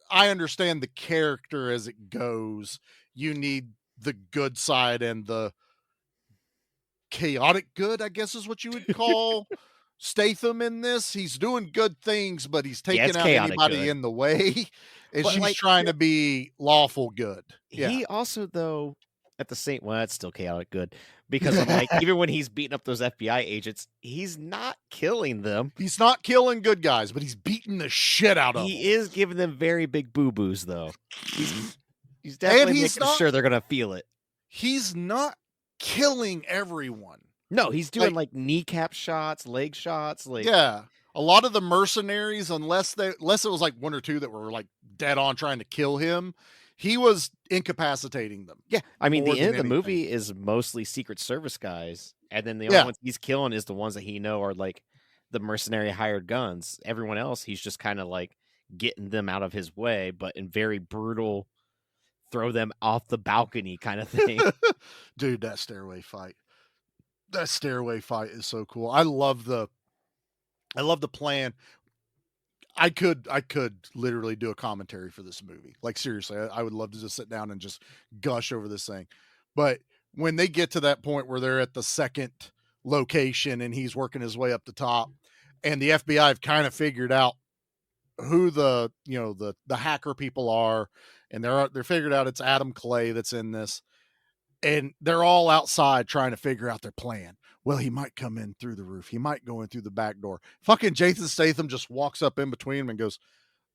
I understand the character as it goes. You need the good side and the chaotic good, I guess is what you would call Statham in this. He's doing good things, but he's taking out anybody good in the way. And But, she's trying to be lawful good. Yeah. He also, though, at the same, well, that's still chaotic good, because I'm like, even when he's beating up those FBI agents, he's not killing them. He's not killing good guys, but he's beating the shit out of them. He is giving them very big boo-boos, though. He's definitely making sure they're gonna feel it. He's not killing everyone. No, he's doing like kneecap shots, leg shots, like yeah. A lot of the mercenaries, unless it was like one or two that were like dead on trying to kill him, he was incapacitating them. Yeah, I mean, more the end of than the anything. movie is mostly Secret Service guys, and then the only ones he's killing is the ones that he know are like the mercenary hired guns. Everyone else, he's just kind of like getting them out of his way, but in very brutal, throw them off the balcony kind of thing. Dude, that stairway fight. That stairway fight is so cool. I love the plan. I could literally do a commentary for this movie. Like seriously, I would love to just sit down and just gush over this thing. But when they get to that point where they're at the second location and he's working his way up the top, and the FBI have kind of figured out who the hacker people are, and they're figured out it's Adam Clay that's in this, and they're all outside trying to figure out their plan. Well, he might come in through the roof. He might go in through the back door. Fucking Jason Statham just walks up in between them and goes,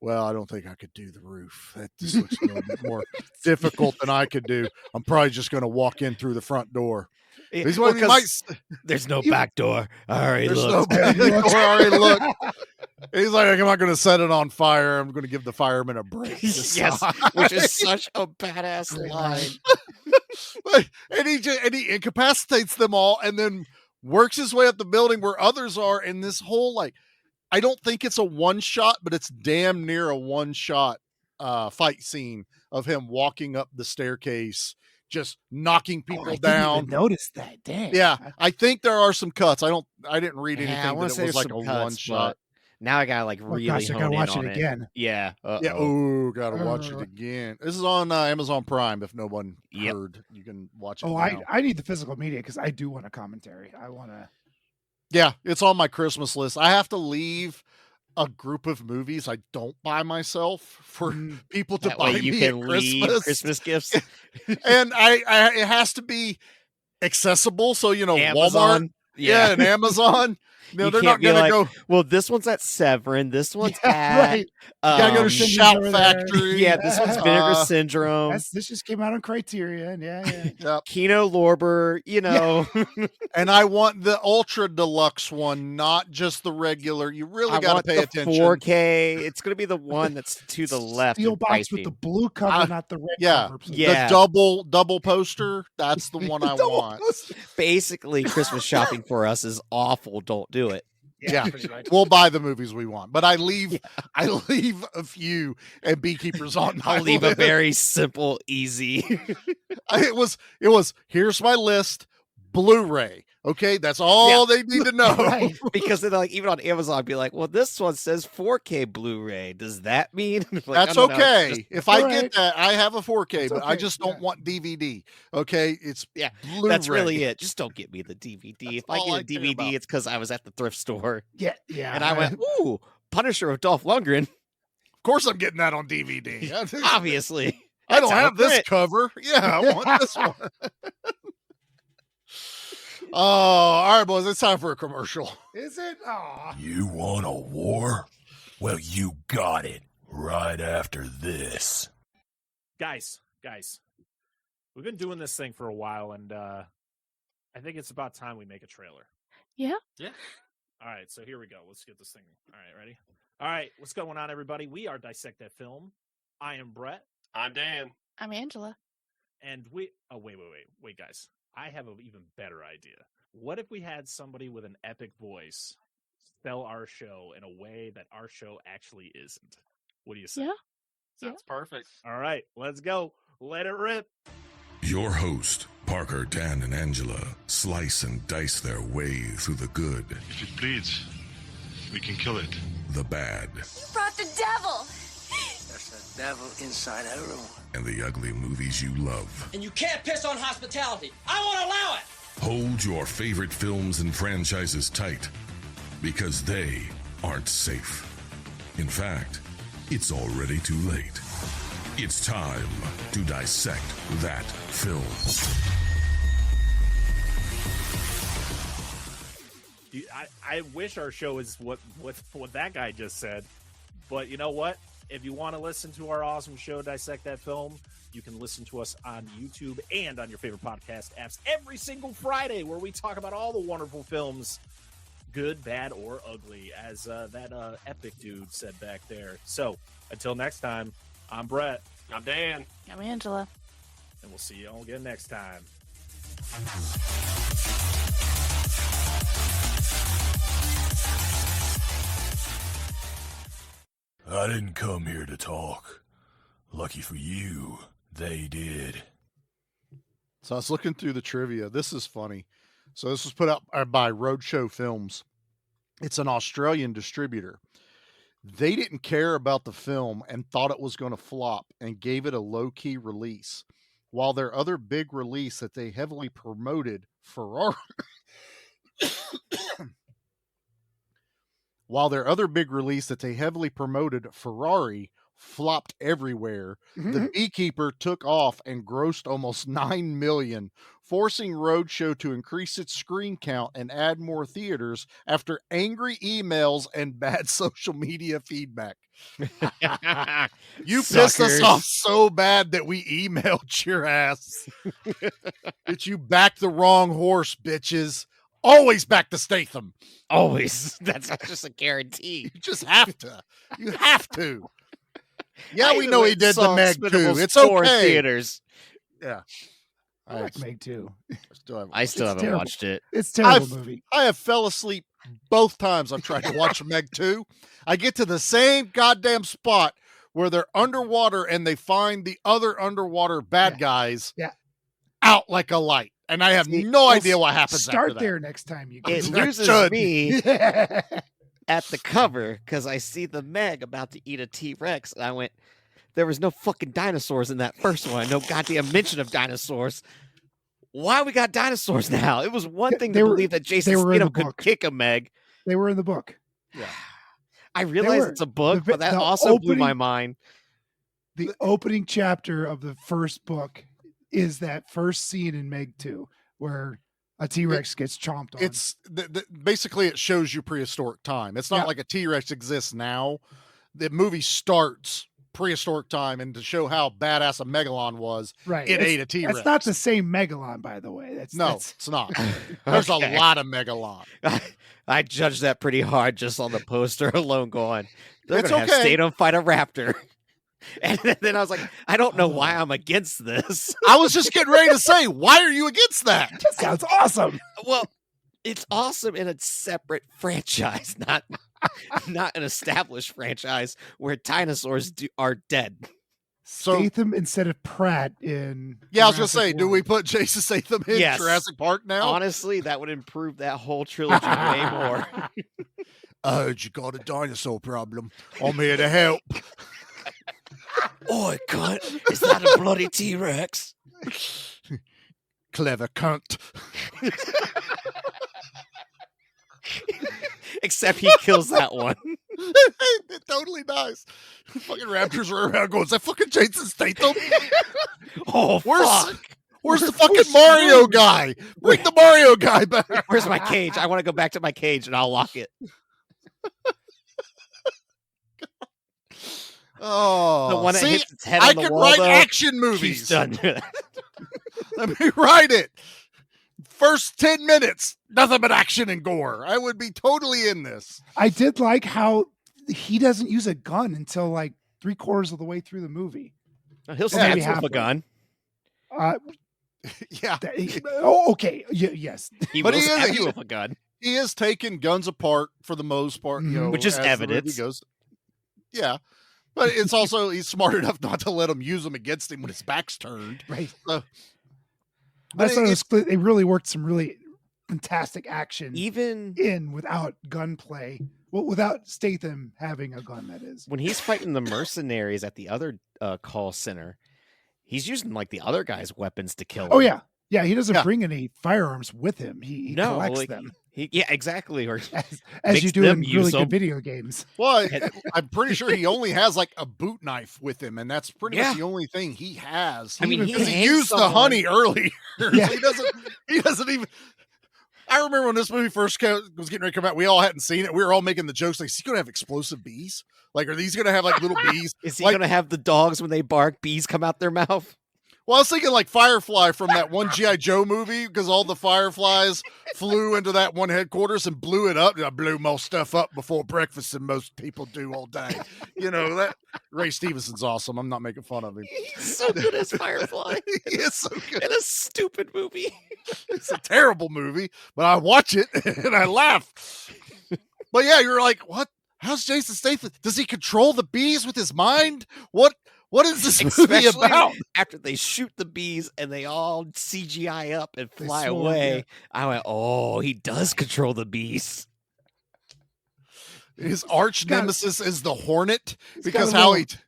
"Well, I don't think I could do the roof. That just looks a little bit more difficult than I could do. I'm probably just going to walk in through the front door." There's no back door. I already There's looked. no back door. I already looked. He's like, "I'm not going to set it on fire. I'm going to give the firemen a break." Yes, which is such a badass line. and he incapacitates them all, and then works his way up the building where others are. In this whole I don't think it's a one shot, but it's damn near a one shot fight scene of him walking up the staircase, just knocking people down. Didn't even notice that. Damn. Yeah, I think there are some cuts. I didn't read anything I want that to it say was there's like a some cuts, one shot. Now I gotta really gosh, I hone gotta in watch on it again. Yeah. Yeah. Oh, gotta watch it again. This is on Amazon Prime. If no one heard, you can watch it. Oh, now. I need the physical media because I do want a commentary. I want to. Yeah, it's on my Christmas list. I have to leave a group of movies I don't buy myself for people to That buy way you me can at leave Christmas gifts. And I it has to be accessible. So Amazon. Walmart, yeah, and Amazon. You they're can't not be gonna like, go. well, this one's at Severin. This one's at right. Gotta go to um, Shout Factory. Yeah, this one's Vinegar Syndrome. This just came out on Criterion. Yeah. Kino Lorber, And I want the ultra deluxe one, not just the regular. You really got to pay attention. 4K. It's going to be the one that's to the left. Steel in box pricing. with the blue cover, not the red Yeah, cover. Yeah. the double poster. That's the one I want. Basically, Christmas shopping for us is awful. Don't do it. Yeah, pretty much. we'll buy the movies we want, but I leave a few, and Beekeeper's on my I'll leave list. a very simple, easy. It was here's my list, Blu-ray. Okay, that's all they need to know. Right. Because then, like, even on Amazon, I'd be like, well, this one says 4K Blu-ray. Does that mean? Like, That's no, no, it's okay. just- If I get that, I have a 4K, It's but I okay, just don't want DVD. Okay, it's Blu-ray. That's really it. Just don't get me the DVD. If I all get a I care DVD, about. it's because I was at the thrift store Yeah. and I went, ooh, Punisher of Dolph Lundgren. Of course, I'm getting that on DVD. Obviously. I don't That's out have of this print. cover. Yeah, I want this one. Oh, all right, boys. It's time for a commercial. Is it? Aw. You want a war? Well, you got it right after this. Guys, we've been doing this thing for a while, and I think it's about time we make a trailer. Yeah. All right, so here we go. Let's get this thing. All right, ready? All right, what's going on, everybody? We are Dissect That Film. I am Brett. I'm Dan. I'm Angela. And we... Oh, wait, guys. I have an even better idea. What if we had somebody with an epic voice sell our show in a way that our show actually isn't? What do you say? Yeah. Sounds perfect. All right, let's go. Let it rip. Your host, Parker, Dan, and Angela slice and dice their way through the good. If it bleeds, we can kill it. The bad. You brought the devil! There's a devil inside everyone. And the ugly movies you love. And you can't piss on hospitality. I won't allow it! Hold your favorite films and franchises tight, because they aren't safe. In fact, it's already too late. It's time to dissect that film. I wish our show is what that guy just said, but you know what? If you want to listen to our awesome show, Dissect That Film, you can listen to us on YouTube and on your favorite podcast apps every single Friday, where we talk about all the wonderful films, good, bad, or ugly, as that epic dude said back there. So until next time, I'm Brett. I'm Dan. I'm Angela. And we'll see you all again next time. I didn't come here to talk. Lucky for you, they did. So I was looking through the trivia. This is funny. So this was put out by Roadshow Films. It's an Australian distributor. They didn't care about the film and thought it was going to flop and gave it a low-key release. While their other big release that they heavily promoted, Ferrari... While their other big release that they heavily promoted, Ferrari, flopped everywhere, the BeeKeeper took off and grossed almost $9 million, forcing Roadshow to increase its screen count and add more theaters after angry emails and bad social media feedback. You pissed us off so bad that we emailed your ass. That you backed the wrong horse, bitches. Always back to Statham. Always. That's just a guarantee. You just have to. You have to. Yeah, we know he did the Meg 2. It's okay. Theaters. Yeah. I like Meg 2. I still haven't watched it. It's a terrible movie. I have fell asleep both times I've tried to watch Meg 2. I get to the same goddamn spot where they're underwater and they find the other underwater bad guys out like a light. And I have no idea what happens Start after that. there next time. It loses me at the cover because I see the Meg about to eat a T-Rex. And I went, there was no fucking dinosaurs in that first one. No goddamn mention of dinosaurs. Why we got dinosaurs now? It was one thing to believe that Jason Statham could kick a Meg. They were in the book. Yeah. I realize it's a book, but that also blew my mind. The opening chapter of the first book is that first scene in Meg 2 where a T-Rex gets chomped on. It's basically it shows you prehistoric time. It's not like a T-Rex exists now. The movie starts prehistoric time, and to show how badass a Megalon was, it ate a T-Rex. It's not the same Megalon, by the way. It's not. There's a lot of Megalon. I judged that pretty hard just on the poster alone going, they're It's going to have okay. Statham fight a raptor. And then I was like, I don't know why I'm against this. I was just getting ready to say, why are you against that? That sounds awesome. Well, It's awesome in a separate franchise, not an established franchise where dinosaurs are dead. Statham instead of Pratt in. Yeah, I was gonna Jurassic say, do World. we put Jason Statham in Yes. Jurassic Park now? Honestly, that would improve that whole trilogy way more. I heard you got a dinosaur problem. I'm here to help. Oi, cunt! Is that a bloody T-Rex? Clever cunt. Except he kills that one. It totally does. Fucking raptors are around going, is that fucking Jason Statham? Oh, fuck. Where's the fucking Mario guy? Bring the Mario guy back. Where's my cage? I want to go back to my cage and I'll lock it. Oh, The one that see, hits its head I on the could wall, write though, action movies. He's done. Let me write it. First 10 minutes, nothing but action and gore. I would be totally in this. I did like how he doesn't use a gun until like 3/4 of the way through the movie. He'll stab Maybe you with a halfway. gun. Yeah. Okay. Yes. He But will he is- stab he- you with a gun. He is taking guns apart for the most part, you know, Which is as the movie evidence. goes. Yeah. But it's also, he's smart enough not to let him use them against him when his back's turned. Right. So, I but thought it was, they really worked some really fantastic action Even in without gunplay. Well, without Statham having a gun, that is. when he's fighting the mercenaries at the other call center, he's using like the other guy's weapons to kill him. Oh yeah, yeah. He doesn't Yeah. bring any firearms with him. He No, collects like, them yeah, exactly. Or as makes you do them in use really them. good video games. well, I'm pretty sure he only has like a boot knife with him, and that's pretty Yeah. much the only thing he has. I mean, he because he hangs used the someone- honey earlier. Yeah. So he doesn't even. I remember when this movie first was getting ready to come out, we all hadn't seen it. We were all making the jokes like, is he going to have explosive bees? Like, are these going to have like little bees? Is he Like, going to have the dogs when they bark, bees come out their mouth? well, I was thinking like Firefly from that one G.I. Joe movie, because all the fireflies flew into that one headquarters and blew it up. I blew most stuff up before breakfast than most people do all day. You know, that Ray Stevenson's awesome. I'm not making fun of him. He's so good as Firefly. He is so good. In a stupid movie. It's a terrible movie, but I watch it and I laugh. But yeah, you're like, what? How's Jason Statham? Does he control the bees with his mind? What is this movie Especially about? after they shoot the bees and they all CGI up and They fly swarm, away. yeah. I went, oh, he does control the bees. His arch nemesis is the Hornet because got a how little-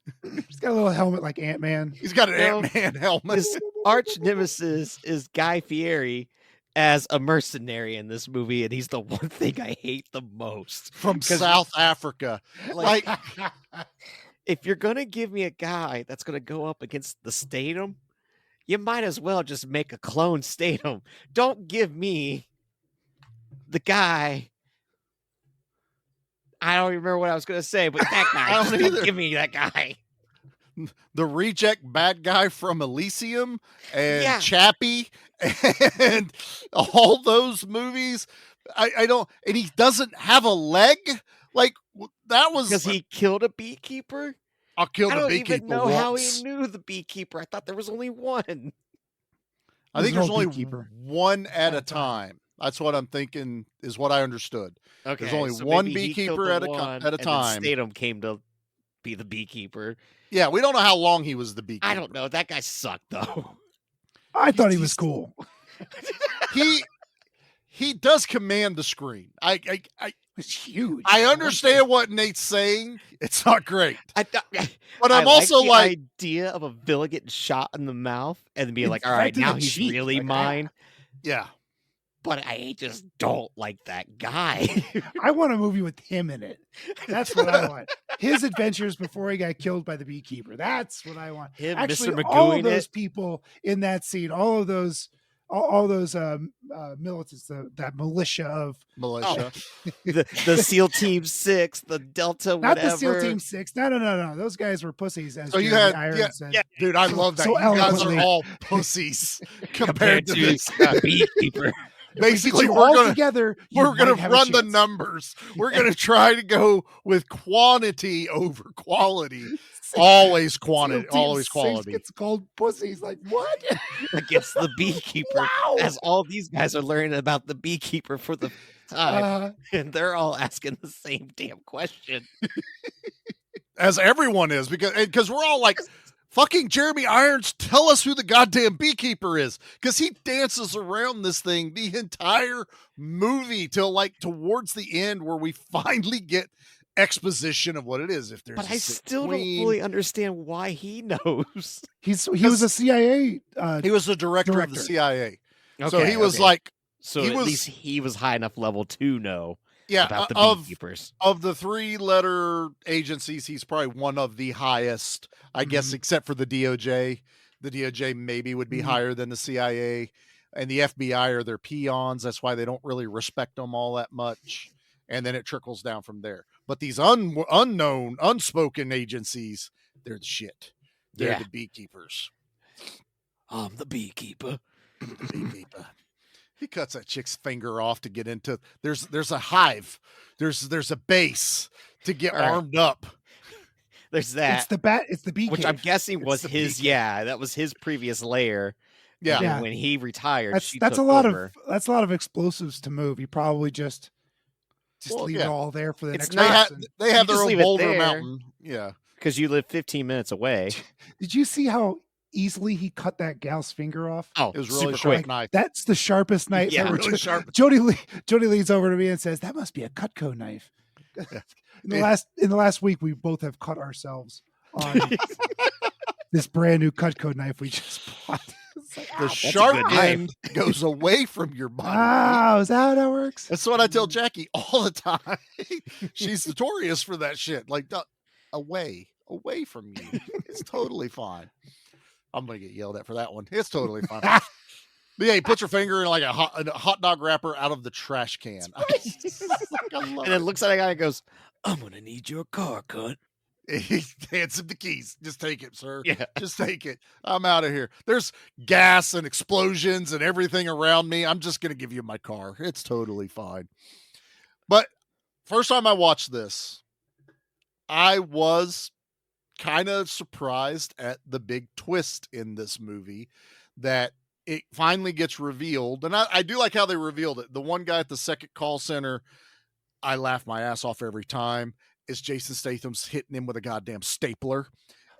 He's got a little helmet like Ant-Man. he's got an No. Ant-Man helmet. His arch nemesis is Guy Fieri as a mercenary in this movie, and he's the one thing I hate the most. From 'Cause, South Africa. Like, if you're gonna give me a guy that's gonna go up against the Statham, you might as well just make a clone Statham. Don't give me the guy. I don't remember what I was gonna say, but that guy. I don't Just don't either. give me that guy. The reject bad guy from Elysium and Yeah. Chappie and all those movies. I don't, and he doesn't have a leg. Like that was Because he killed a beekeeper. I killed I a don't beekeeper even know how once. he knew the beekeeper. I thought there was only one. I think There's there's no only beekeeper. one at a time. That's what I'm thinking is what I understood. Okay, There's only so one maybe he killed beekeeper the at a one, at a and then time. Statham came to be the beekeeper. Yeah, we don't know how long he was the beekeeper. I don't know. That guy sucked though. I thought he was cool. He does command the screen. It's huge. I understand what Nate's saying. It's not great. But I I'm also the like, idea of a villain getting shot in the mouth and being like, all right, Infected now the he's cheek, really like, mine. yeah. But I just don't like that guy. I want a movie with him in it. That's what I want. His adventures before he got killed by the beekeeper. That's what I want. Him, Actually, Mr. all Magoo of in those it. people in that scene, all those militants, that militia of Militia. the SEAL Team 6, the Delta, not whatever. the SEAL Team 6. No. Those guys were pussies. As So you Jeremy had, Irons said. yeah, dude, I love that. So You guys are eloquently. all pussies compared to this. beekeeper. Basically, you we're all gonna together, you we're gonna might have a run the chance. numbers. We're gonna try to go with quantity over quality. Always quantity, SEAL Team always 6 quality. gets called pussy. He's like, what? Against the beekeeper. Wow. As all these guys are learning about the beekeeper for the first time. And they're all asking the same damn question. As everyone is, because we're all like, fucking Jeremy Irons, tell us who the goddamn beekeeper is. Because he dances around this thing the entire movie till like towards the end where we finally get exposition of what it is. If there's But a I sick still queen. don't fully understand why he knows. He was a CIA. He was the director of the CIA. So Okay, he was okay. like, So he at was, least he was high enough level to know about the beekeepers. Of the 3-letter agencies, he's probably one of the highest, I guess, except for the DOJ. The DOJ maybe would be higher than the CIA, and the FBI are their peons. That's why they don't really respect them all that much. And then it trickles down from there. But these unknown, unspoken agencies, they're the shit. They're the beekeepers. I'm the beekeeper. The beekeeper. He cuts that chick's finger off to get into. There's a hive. There's a base to get armed up. There's that. It's the bee which cave. I'm guessing was his. Yeah, that was his previous lair. Yeah. And then when he retired, That's a lot of explosives to move. You probably just leave it all there for the next person. They have their just own leave it Boulder there. Mountain. Yeah. Because you live 15 minutes away. Did you see how easily he cut that gal's finger off? Oh, it was really super sharp quick. knife. That's the sharpest knife. Yeah, ever. really sharp. Jody leans over to me and says, "That must be a Cutco knife." In the last week, we both have cut ourselves on this brand new Cutco knife we just bought. The sharp end goes away from your body. Is that how that works? That's what I tell Jackie all the time. She's notorious for that shit. Like, away from you. It's totally fine. I'm gonna get yelled at for that one. It's totally fine. But yeah, you put your finger in like a hot dog wrapper out of the trash can. And then looks at that guy and goes, "I'm gonna need your car, cunt." He hands him the keys. Just take it, sir. Yeah. Just take it. I'm out of here. There's gas and explosions and everything around me. I'm just going to give you my car. It's totally fine. But first time I watched this, I was kind of surprised at the big twist in this movie that it finally gets revealed. And I do like how they revealed it. The one guy at the second call center, I laugh my ass off every time. Is Jason Statham's hitting him with a goddamn stapler.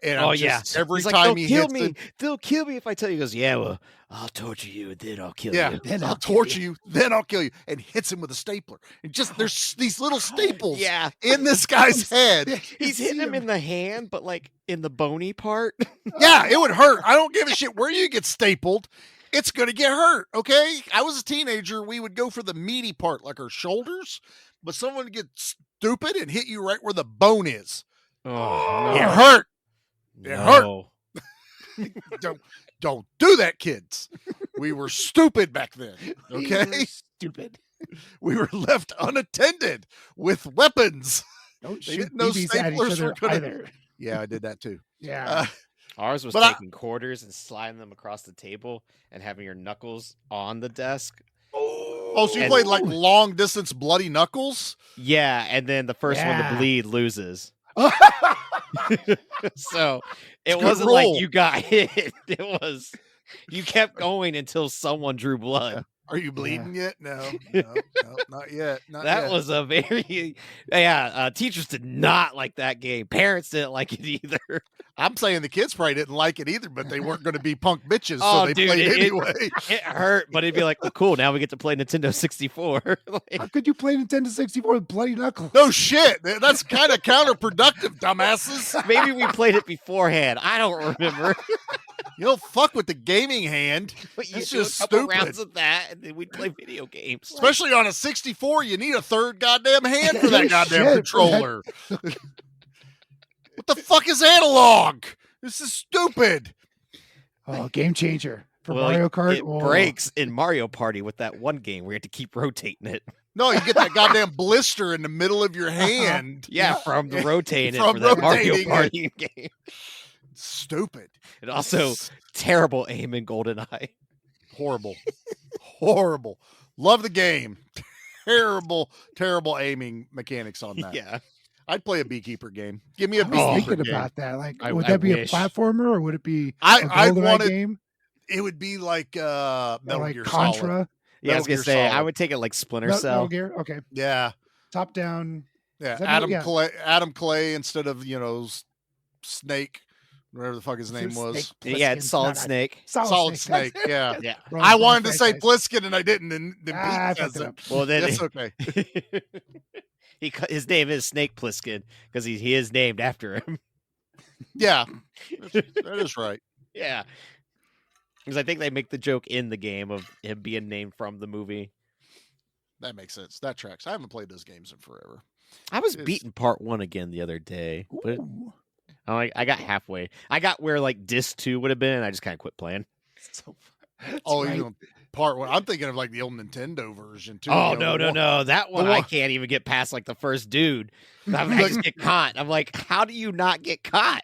And every He's time like, he kill hits me. him, They'll kill me if I tell you. He goes, "Yeah, well, I'll torture you and then I'll kill you." then I'll torture you, then I'll kill you. And hits him with a stapler. And just there's these little staples in this guy's head. He's hitting him in the hand, but like in the bony part. Yeah, it would hurt. I don't give a shit where you get stapled. It's going to get hurt, okay? I was a teenager. We would go for the meaty part, like our shoulders. But someone would get stupid and hit you right where the bone is. Oh, It hurt. It hurt. Don't do that, kids. We were stupid back then. Okay, stupid. We were left unattended with weapons. Don't They shoot didn't know BBs at each staplers other were gonna- either. Yeah, I did that too. Yeah. Ours was but I- taking quarters and sliding them across the table and having your knuckles on the desk. Oh, so you played like long distance bloody knuckles? Yeah, and then the first one to bleed loses. So it Good wasn't roll. like you got hit. It was you kept going until someone drew blood. Are you bleeding yet? No, not yet. Not That yet. was a very teachers did not like that game. Parents didn't like it either. I'm saying the kids probably didn't like it either, but they weren't going to be punk bitches, so they played anyway. It hurt, but it'd be like, well, cool. Now we get to play Nintendo 64. How could you play Nintendo 64 with bloody knuckles? No shit. That's kind of counterproductive, dumbasses. Maybe we played it beforehand. I don't remember. You don't fuck with the gaming hand. But you That's do a just couple stupid. rounds of that, and then we'd play video games. Especially on a 64, you need a third goddamn hand for that No goddamn shit. controller. What the fuck is analog? This is stupid. Oh, game changer for Mario Kart. It breaks in Mario Party with that one game where you have to keep rotating it. No, you get that goddamn blister in the middle of your hand. Yeah, from the rotating it From for that Mario rotating Party game. Stupid. And also terrible aim in GoldenEye. Horrible. Horrible. Love the game. Terrible aiming mechanics on that. Yeah. I'd play a Beekeeper game. Give me a I was Beekeeper thinking game. about that. Like, I would that be wish. a platformer or would it be I a GoldenEye wanted- game? It would be like Metal like Gear Contra? Solid. Yeah, I was Metal gonna Gear say I Solid. would take it like Splinter Metal Cell. Gear? Okay. Yeah. Top down. Yeah. Is that Adam yeah. Clay. Adam Clay instead of Snake, whatever the fuck his name Snake was. Yeah, it's Solid No, no. Snake. Solid Snake. Yeah. Yeah. Wrong- I wrong wanted to say franchise. Pliskin and I didn't. And then I Pete fucked says it it. up. Well, then That's okay. his name is Snake Plissken because he is named after him. Yeah. That is right. Yeah. Because I think they make the joke in the game of him being named from the movie. That makes sense. That tracks. I haven't played those games in forever. I was It's- beating part 1 again the other day, but Ooh. I got halfway. I got where like disc 2 would have been, and I just kind of quit playing. So, Oh, right. even part 1. I'm thinking of like the old Nintendo version too. Oh, you know, no. That one the I one- can't even get past like the first dude. I just get caught. I'm like, how do you not get caught?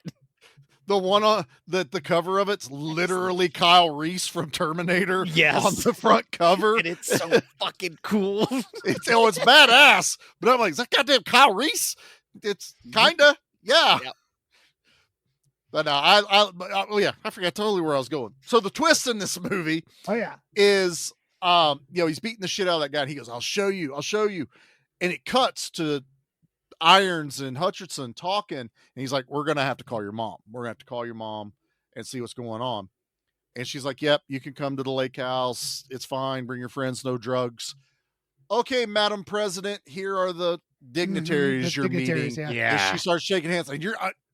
The one on the cover of it's literally Kyle Reese from Terminator Yes. on the front cover. And it's so fucking cool. It's badass. But I'm like, is that goddamn Kyle Reese? It's kinda, yeah. Yep. But I forgot totally where I was going. So the twist in this movie Oh yeah. is he's beating the shit out of that guy. And he goes, I'll show you. And it cuts to Irons and Hutcherson talking, and he's like, we're gonna have to call your mom. We're gonna have to call your mom and see what's going on. And she's like, yep, you can come to the lake house. It's fine. Bring your friends, no drugs. Okay, Madam President, here are the dignitaries the you're dignitaries, meeting. yeah. And she starts shaking hands. And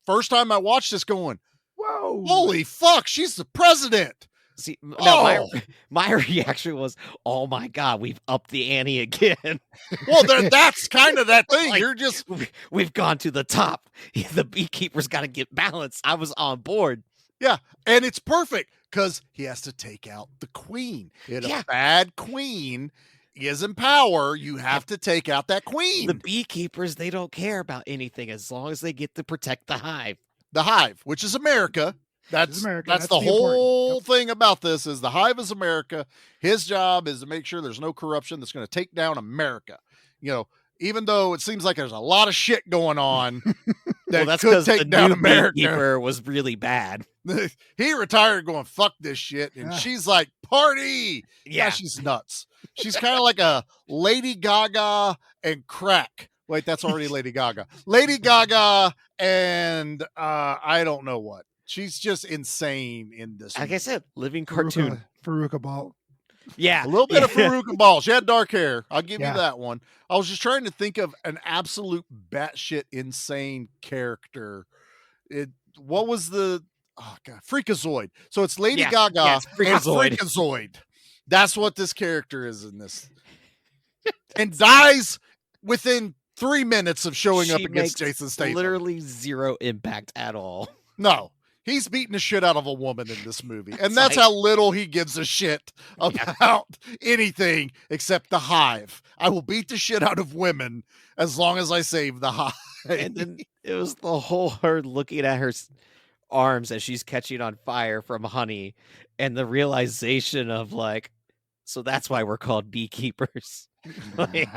first time I watched this going, Whoa. holy fuck, she's the president. See, no, Oh. my reaction was, oh my God, we've upped the ante again. Well, that's kind of that thing. Like, You're just, we've gone to the top. The Beekeeper's got to get balanced. I was on board. yeah. And it's perfect because he has to take out the queen. And Yeah. a bad queen is in power. You have to take out that queen. The Beekeepers, they don't care about anything as long as they get to protect the hive. The hive, which is America. That's America. That's That's the the important- whole thing about this is the hive is America. His job is to make sure there's no corruption that's going to take down America. Even though it seems like there's a lot of shit going on that Well, that's could because the take down new America. Beekeeper was really bad. He retired going, fuck this shit. And Yeah. she's like, party. Yeah. She's nuts. She's kind of like a Lady Gaga and crack. Wait, that's already Lady Gaga. Lady Gaga and I don't know what. She's just insane in this. Like I movie. said, living cartoon. Faruka Ball. Yeah. A little bit of Faruka Ball. She had dark hair. I'll give Yeah. you that one. I was just trying to think of an absolute batshit insane character. What was the Freakazoid? So it's Lady Yeah, Gaga yeah, it's and Freakazoid. Freakazoid. That's what this character is in this. And dies within 3 minutes of showing up She against makes Jason Statham. literally zero impact at all. No. He's beating the shit out of a woman in this movie. And It's that's like- how little he gives a shit about anything except the hive. I will beat the shit out of women as long as I save the hive. And then it was the whole her looking at her arms as she's catching on fire from honey, and the realization of like, so that's why we're called beekeepers. Like,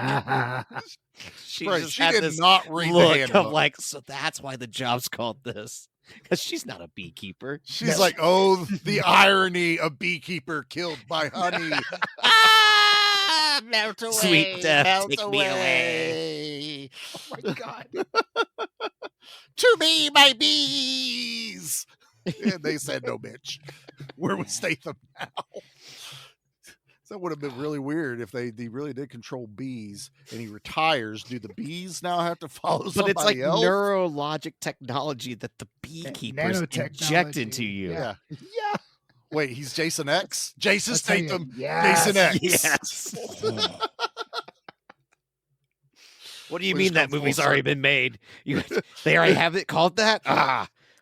she Right, just she had did this not read the look of handbook. like, so that's why the job's called this, because she's not a beekeeper. She's like, oh, the irony of beekeeper killed by honey. Melt away, sweet death, take me away. Oh my God. To me, my bees. And they said no, bitch. Where was Statham now? That would have been really weird if they really did control bees and he retires. Do the bees now have to follow But somebody it's like else? neurologic technology that the beekeepers inject into you. Yeah. Yeah. Wait, he's Jason X? Jason I'll tell you, Statham. yes, Jason X. Yes. What do you We mean just that come full movie's already circle. been made? They already have it called that?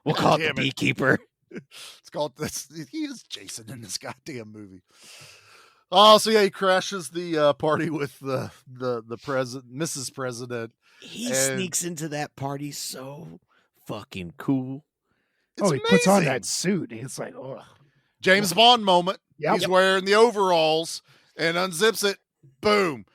We'll call it Damn the it. Beekeeper. It's called this. He is Jason in this goddamn movie. Oh, so yeah, he crashes the party with the president, Mrs. President. He and sneaks into that party so fucking cool. it's He puts on amazing. that suit. It's like, oh, James Bond moment. Yep. He's wearing the overalls and unzips it. Boom.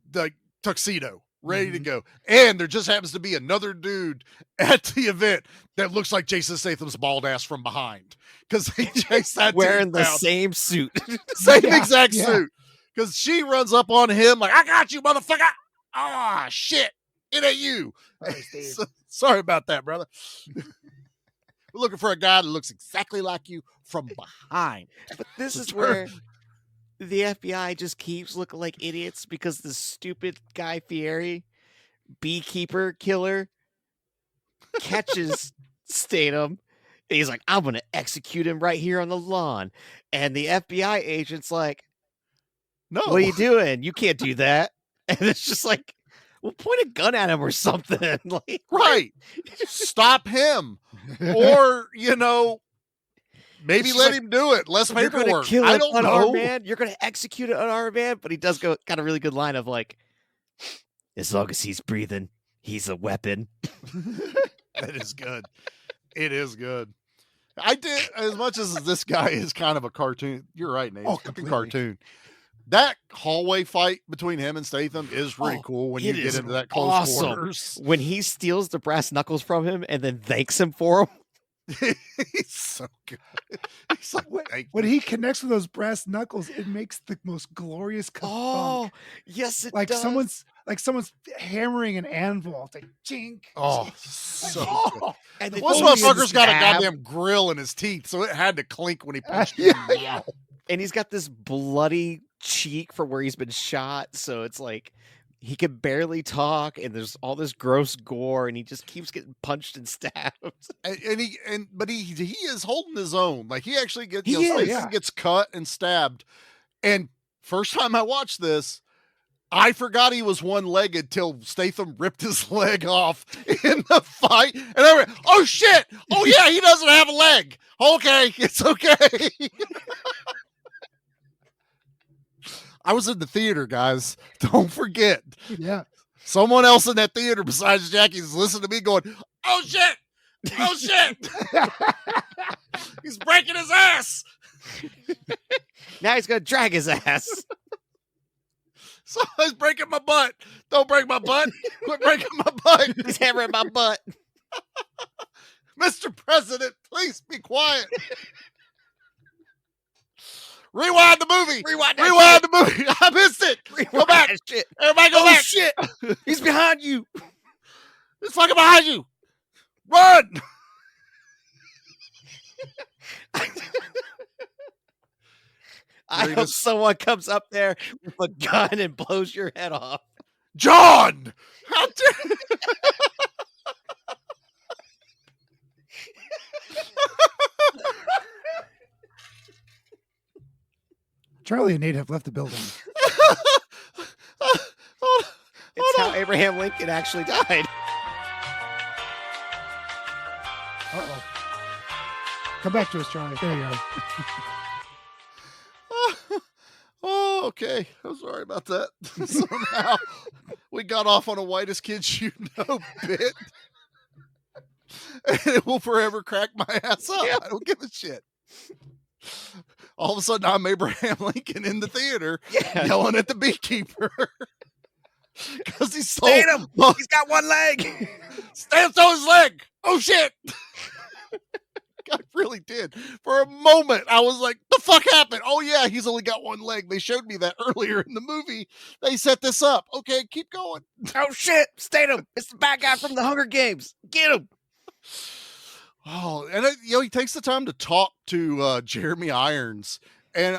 The tuxedo ready to go. And there just happens to be another dude at the event that looks like Jason Statham's bald ass from behind because they chased that wearing dude the down. same suit. Same exact suit. Because she runs up on him like, I got you, motherfucker. Ah, shit. It ain't you. Sorry about that, brother. We're looking for a guy that looks exactly like you from behind. But this is where the FBI just keeps looking like idiots because the stupid Guy Fieri, BeeKeeper killer, catches Statham. And he's like, I'm going to execute him right here on the lawn. And the FBI agent's like, no, what are you doing? You can't do that. And it's just like, well, point a gun at him or something. Like, right. Stop him. Or, maybe let him do it. Less paperwork. Kill I don't know. Man. You're going to execute an unarmed man. But he does got a really good line of like, as long as he's breathing, he's a weapon. That is good. It is good. I did, as much as this guy is kind of a cartoon. You're right, Nate. Fucking cartoon. That hallway fight between him and Statham is really cool when you get into that close quarters. When he steals the brass knuckles from him and then thanks him for them. He's so good. He's like, when he connects with those brass knuckles, it makes the most glorious Oh, yes, it like does. someone's hammering an anvil. It's like chink. Oh, so good. And this motherfucker's got a goddamn grill in his teeth, so it had to clink when he punched him. Yeah. And he's got this bloody cheek from where he's been shot, so it's like he can barely talk, and there's all this gross gore, and he just keeps getting punched and stabbed. But he is holding his own. Like he actually gets gets cut and stabbed. And first time I watched this, I forgot he was one-legged till Statham ripped his leg off in the fight. And I went, oh shit! Oh yeah, he doesn't have a leg. Okay, it's okay. I was in the theater, guys. Don't forget. Yeah. Someone else in that theater besides Jackie is listening to me going, oh shit! Oh shit! He's breaking his ass! Now he's gonna drag his ass. So he's breaking my butt. Don't break my butt. Quit breaking my butt. He's hammering my butt. Mr. President, please be quiet. Rewind the movie. Rewind the movie. I missed it. Go back. Shit. Everybody go back. Shit. He's behind you. He's fucking behind you. Run. I hope someone comes up there with a gun and blows your head off. John! How dare Charlie and Nate have left the building. It's how Abraham Lincoln actually died. Uh-oh. Come back to us, Charlie. There you go. Oh, okay. I'm sorry about that. Somehow we got off on a whitest kids you know bit. And it will forever crack my ass up. Yeah. I don't give a shit. All of a sudden, I'm Abraham Lincoln in the theater yelling at the BeeKeeper. Because he's so... Statham! He's got one leg! Statham's on his leg! Oh, shit! I really did. For a moment, I was like, the fuck happened? Oh, yeah, he's only got one leg. They showed me that earlier in the movie. They set this up. Okay, keep going. Oh, shit! Statham! It's the bad guy from the Hunger Games. Get him! Oh, and he takes the time to talk to Jeremy Irons, and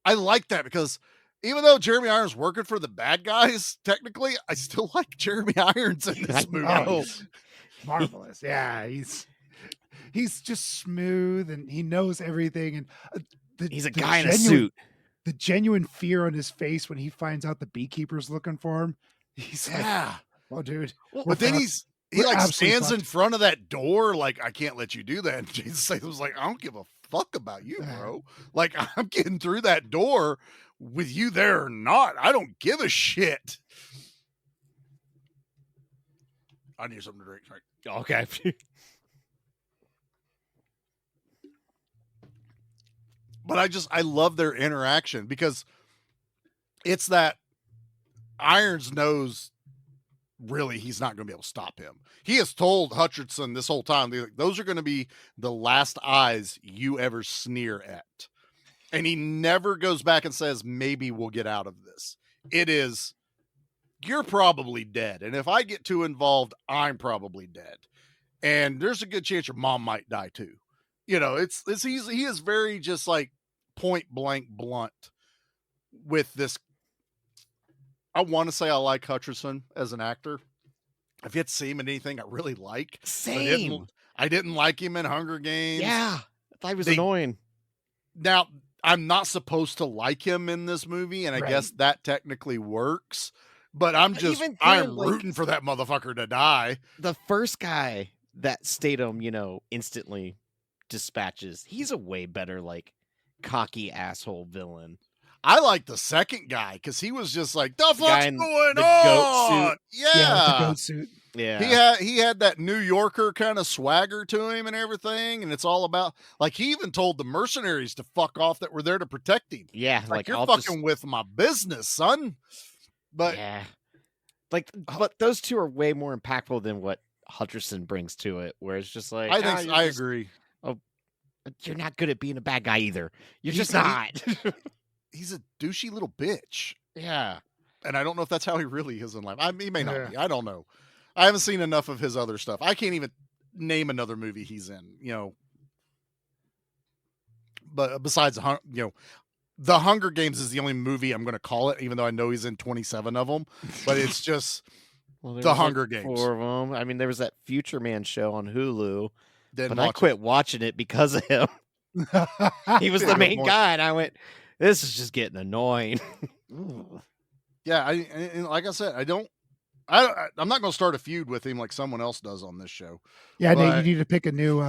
I like that because even though Jeremy Irons working for the bad guys, technically, I still like Jeremy Irons in this movie. Oh, marvelous! Yeah, he's just smooth and he knows everything, and he's a guy in a suit. The genuine fear on his face when he finds out the BeeKeeper's looking for him. He's like, "Oh, dude!" But then he like stands in front of that door like, I can't let you do that. And Jason Statham's like, I don't give a fuck about you, bro. Like, I'm getting through that door with you there or not. I don't give a shit. I need something to drink. Sorry. Okay. But I love their interaction because it's that Irons knows really he's not going to be able to stop him. He has told Hutcherson this whole time, those are going to be the last eyes you ever sneer at. And he never goes back and says, maybe we'll get out of this. It is, you're probably dead. And if I get too involved, I'm probably dead. And there's a good chance your mom might die too. You know, he is very just like point blank blunt with this. I want to say I like Hutcherson as an actor. I've yet to see him in anything I really like. Same. I didn't like him in Hunger Games. Yeah. I thought he was annoying. Now, I'm not supposed to like him in this movie, and I guess that technically works. But I'm rooting for that motherfucker to die. The first guy that Statham, instantly dispatches, he's a way better, like, cocky asshole villain. I like the second guy because he was just like, the fuck's going on? Goat suit. Yeah. The goat suit. Yeah. He had that New Yorker kind of swagger to him and everything. And it's all about, like, he even told the mercenaries to fuck off that were there to protect him. Yeah. Like you're fucking with my business, son. But yeah. But those two are way more impactful than what Hutcherson brings to it, where it's just like, I agree. Oh, you're not good at being a bad guy either. You're just not. He's a douchey little bitch. Yeah. And I don't know if that's how he really is in life. He may not be. I don't know. I haven't seen enough of his other stuff. I can't even name another movie he's in, But besides, The Hunger Games is the only movie I'm going to call it, even though I know he's in 27 of them. But it's just The Hunger Games. 4 of them. I mean, there was that Future Man show on Hulu, but I quit watching it because of him. He was the main guy, and I went, this is just getting annoying. Yeah, and like I said, I'm not going to start a feud with him like someone else does on this show. Yeah, Nate, you need to pick a new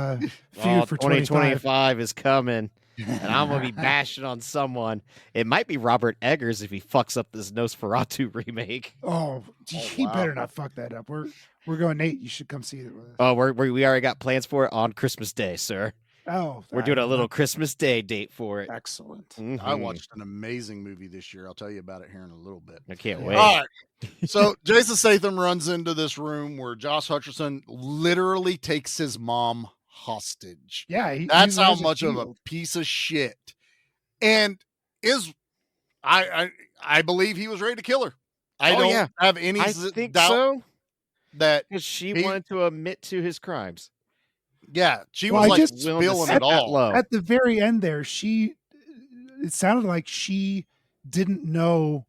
feud for 2025 is coming, and I'm going to be bashing on someone. It might be Robert Eggers if he fucks up this Nosferatu remake. Oh, he better not fuck that up. We're going, Nate. You should come see it with us. Oh, we already got plans for it on Christmas Day, sir. Oh, we're doing a little Christmas Day date for it. Excellent. Mm-hmm. I watched an amazing movie this year. I'll tell you about it here in a little bit. I can't wait. All right. So Jason Statham runs into this room where Josh Hutcherson literally takes his mom hostage. Yeah, that's how much of a piece of shit. And I believe he was ready to kill her. I don't have any doubt so. That she wanted to admit to his crimes. Yeah, she was spilling it all. At the very end there, it sounded like she didn't know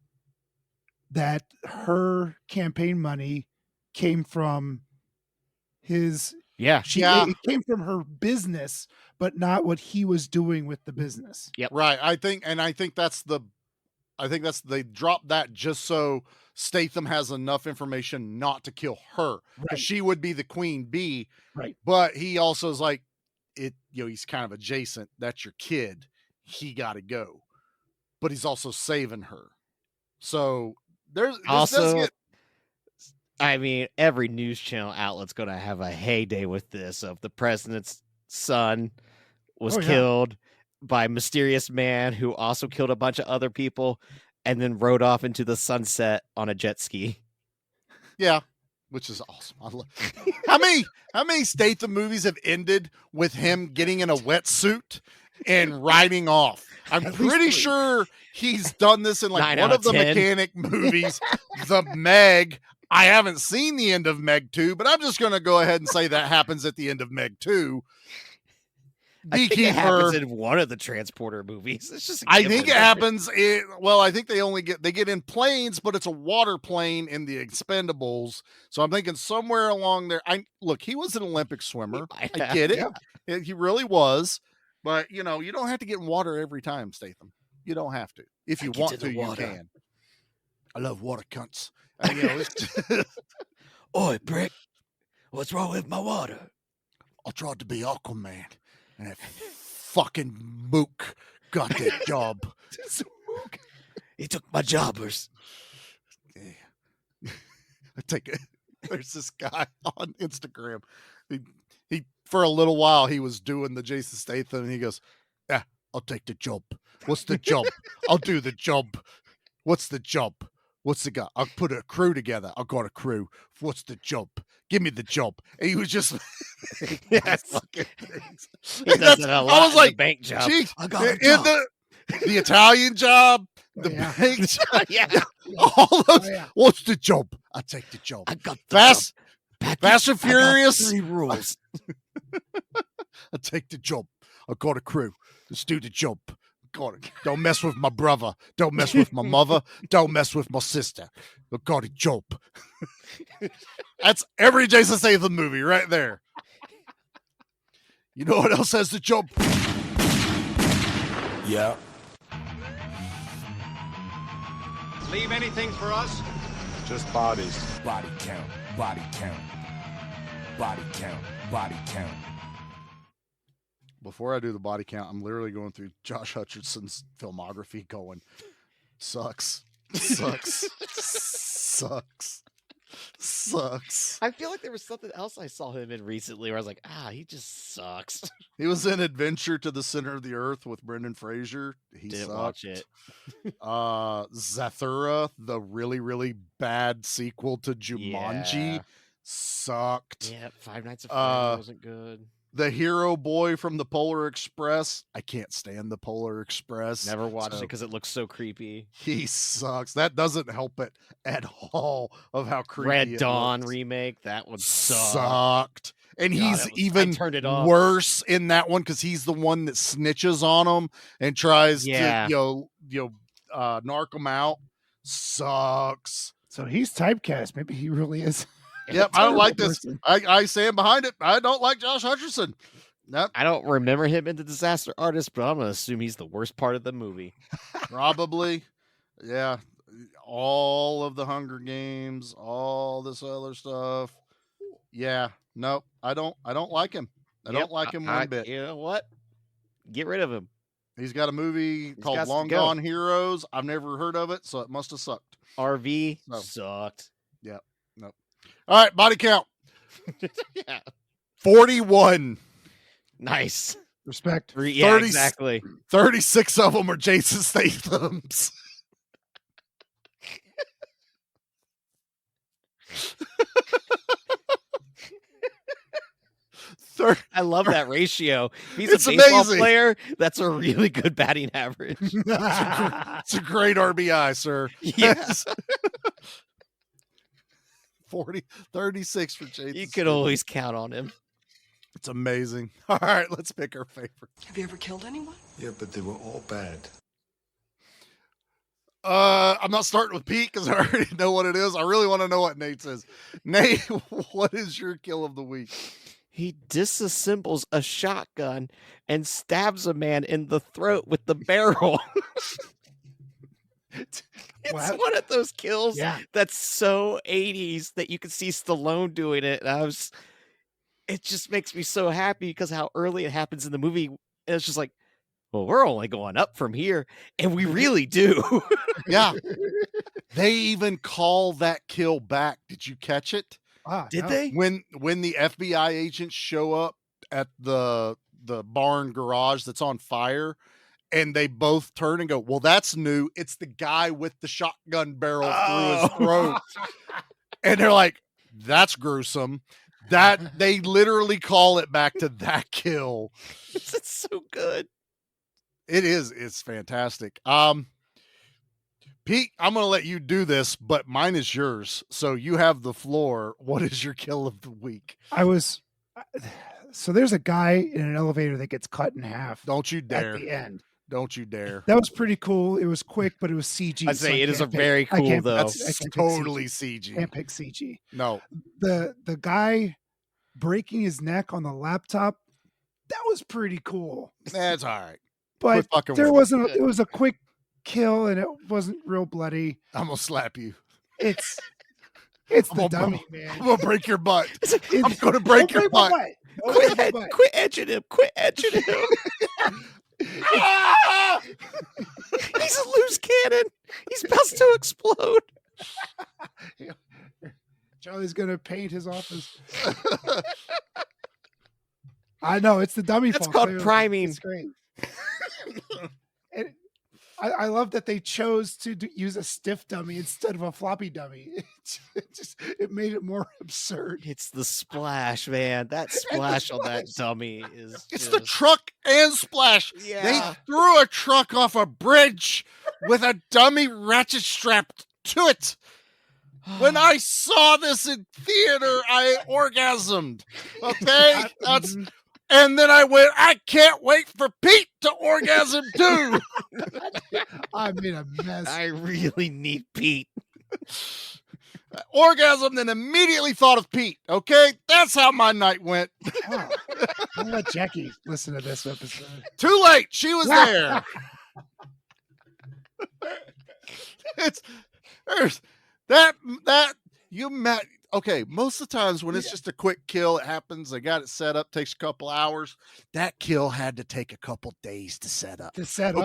that her campaign money came from his. Yeah. It came from her business, but not what he was doing with the business. Yep. Right. I think they dropped that just so Statham has enough information not to kill her. Right. She would be the queen bee. Right. But he also is like, he's kind of adjacent. That's your kid. He got to go. But he's also saving her. So I mean, every news channel outlet's going to have a heyday with this of the president's son was killed by a mysterious man who also killed a bunch of other people and then rode off into the sunset on a jet ski. Yeah, which is awesome. I love how many Statham movies have ended with him getting in a wetsuit and riding off? I'm pretty sure he's done this in like one of the 10 mechanic movies, The Meg. I haven't seen the end of Meg 2, but I'm just going to go ahead and say that happens at the end of Meg 2. I think it happens in one of the Transporter movies. It's just I think it happens I think they get in planes, but it's a water plane in the Expendables. So I'm thinking somewhere along there. He was an Olympic swimmer. I get it. Yeah. He really was. But you don't have to get in water every time, Statham. You don't have to. If you want to, you can. I love water cunts. Oi, prick. What's wrong with my water? I tried to be Aquaman. And that fucking mook got that job. He took my jobbers. Yeah. There's this guy on Instagram. He for a little while he was doing the Jason Statham and he goes, "Yeah, I'll take the job. What's the job? I'll do the job. What's the job? What's the guy? I'll put a crew together. I got a crew. What's the job? Give me the job. And he was just Yes. fucking things. He does it a lot I was in like, the bank job. geez, I got a in job. the Italian job, the bank job, Yeah. all those. What's the job? I take the job. I got the Fast, job. Fast and I got Furious. 3 rules. I take the job. I got a crew. Let's do the job. Got it. Don't mess with my brother. Don't mess with my mother. Don't mess with my sister. I got a job. That's every Jason Statham movie right there. You know what else has the job? Yeah. Leave anything for us? Just bodies. Body count. Body count. Body count. Body count. Before I do the body count, I'm literally going through Josh Hutcherson's filmography going, sucks. I feel like there was something else I saw him in recently where I was like, he just sucks. He was in Adventure to the Center of the Earth with Brendan Fraser. He Didn't sucked. watch it. Zathura, the really, really bad sequel to Jumanji, Yeah. sucked. Yeah, Five Nights at Freddy's wasn't good. The hero boy from the Polar Express. I can't stand the Polar Express. Never watched it because it looks so creepy. He sucks. That doesn't help it at all of how creepy Red it Dawn looks. remake, that one Sucked. And God, he's I even turned it off. worse in that one because he's the one that snitches on him and tries Yeah. to narc him out. Sucks. So he's typecast. Maybe he really is. Yep, I don't like terrible this. person. I stand behind it. I don't like Josh Hutcherson. Nope. I don't remember him in The Disaster Artist, but I'm going to assume he's the worst part of the movie. Probably. Yeah. All of the Hunger Games, all this other stuff. Yeah. Nope. I don't like him. I don't like him one bit. You know what? Get rid of him. He's got a movie called got to Long go. Gone Heroes. I've never heard of it, so it must have sucked. RV So. sucked. Yep. Nope. All right, body count. Yeah. 41. Nice. Respect. Yeah, exactly. 36 of them are Jason Statham's. I love that ratio. If he's It's a baseball amazing. player, that's a really good batting average. It's a great RBI, sir. Yes. 36 for Jason. You could always count on him. It's amazing. All right, let's pick our favorite. Have you ever killed anyone? Yeah, but they were all bad. I'm not starting with Pete because I already know what it is. I really want to know what Nate says. Nate, what is your kill of the week? He disassembles a shotgun and stabs a man in the throat with the barrel. It's one of those kills that's so 80s that you can see Stallone doing it. And it just makes me so happy because how early it happens in the movie. And it's just like, well, we're only going up from here. And we really do. Yeah. They even call that kill back. Did you catch it? Did they? When the FBI agents show up at the barn garage that's on fire, and they both turn and go, well, that's new. It's the guy with the shotgun barrel through his throat. And they're like, that's gruesome. That they literally call it back to that kill. It's so good. It is. It's fantastic. Pete, I'm going to let you do this, but mine is yours. So you have the floor. What is your kill of the week? So there's a guy in an elevator that gets cut in half. Don't you dare. At the end. Don't you dare. That was pretty cool. It was quick, but it was CG. I'd say it is a very cool, though. That's totally CG. Can't pick CG. No. The guy breaking his neck on the laptop, that was pretty cool. That's all right. But there with wasn't. It was a quick kill, and it wasn't real bloody. I'm gonna slap you. It's the dummy, man. I'm gonna break your butt. I'm gonna break your butt. Quit edging him. Quit edging him. He's a loose cannon. He's about to explode. Charlie's gonna paint his office. I know it's the dummy. That's fault, called clearly. priming. It's great. And I love that they chose to use a stiff dummy instead of a floppy dummy. It made it more absurd. It's the splash, man. That splash on that dummy is It's just... the truck and splash. Yeah. They threw a truck off a bridge with a dummy ratchet strapped to it. When I saw this in theater, I orgasmed. Okay? And then I went, I can't wait for Pete to orgasm too. I made a mess. I really need Pete. Orgasm, then immediately thought of Pete. Okay? That's how my night went. Oh, I'll let Jackie listen to this episode. Too late. She was there. There's that you met. Okay, most of the times when it's just a quick kill, it happens. They got it set up, takes a couple hours. That kill had to take a couple days to set up. To set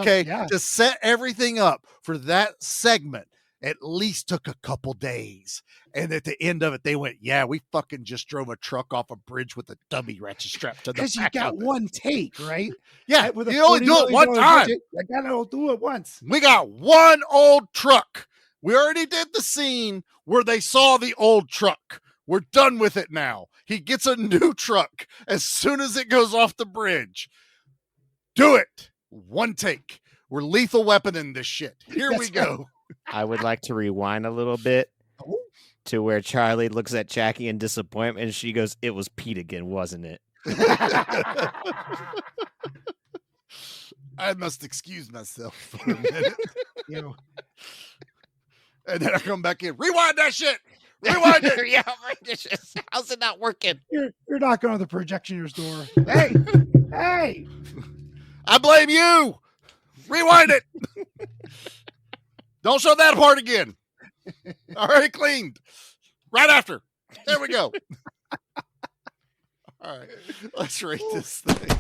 everything up for that segment, at least took a couple days. And at the end of it, they went, "Yeah, we fucking just drove a truck off a bridge with a dummy ratchet strapped to the back." Because you got one take, right? Yeah, With you only do it one time. Budget, you gotta do it once. We got one old truck. We already did the scene where they saw the old truck. We're done with it now. He gets a new truck as soon as it goes off the bridge. Do it. One take. We're lethal weaponing this shit. Here we go. I would like to rewind a little bit to where Charlie looks at Jackie in disappointment and she goes, "It was Pete again, wasn't it?" I must excuse myself for a minute. And then I come back in. Rewind that shit. Rewind it. Yeah, how's it not working? You're knocking on the projectioner's door. Hey, hey! I blame you. Rewind it. Don't show that part again. Already cleaned. Right after. There we go. All right. Let's rate this thing.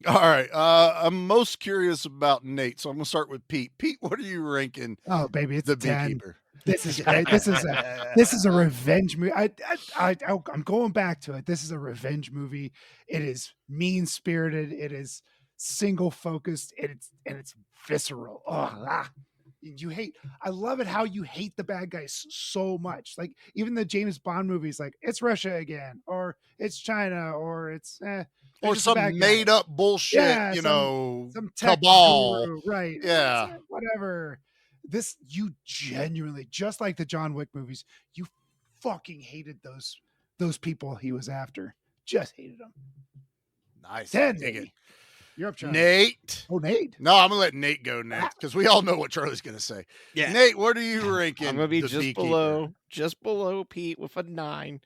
All right. I'm most curious about Nate, so I'm gonna start with Pete. Pete, what are you ranking? Oh, baby, it's the a 10. BeeKeeper. This is great. This is a revenge movie. I'm going back to it. This is a revenge movie. It is mean spirited. It is single focused. And it's visceral. You hate. I love it how you hate the bad guys so much. Like even the James Bond movies, like it's Russia again, or it's China, or it's or some made up bullshit. Yeah, some tech cabal, guru, right? Yeah, whatever. This, you genuinely, just like the John Wick movies, you fucking hated those people he was after. Just hated them. Nice. Dig it. You're up, Charlie. Nate. Oh, Nate. No, I'm gonna let Nate go next because we all know what Charlie's gonna say. Yeah. Nate, what are you ranking? I'm gonna be the just below Pete with a 9.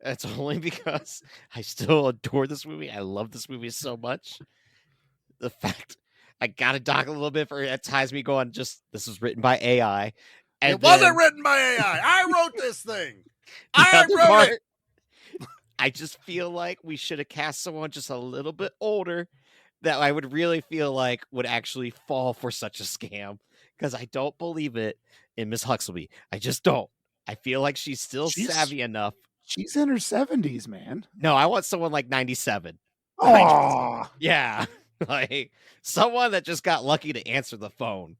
That's only because I still adore this movie. I love this movie so much. The fact I gotta dock a little bit for it ties me going, this was written by AI. And it wasn't written by AI. I wrote this thing. I wrote part, it. I just feel like we should have cast someone just a little bit older that I would really feel like would actually fall for such a scam. Because I don't believe it in Miss Huxley. I just don't. I feel like she's still savvy enough. She's in her 70s, man. No, I want someone like 97. Oh, yeah. Like someone that just got lucky to answer the phone.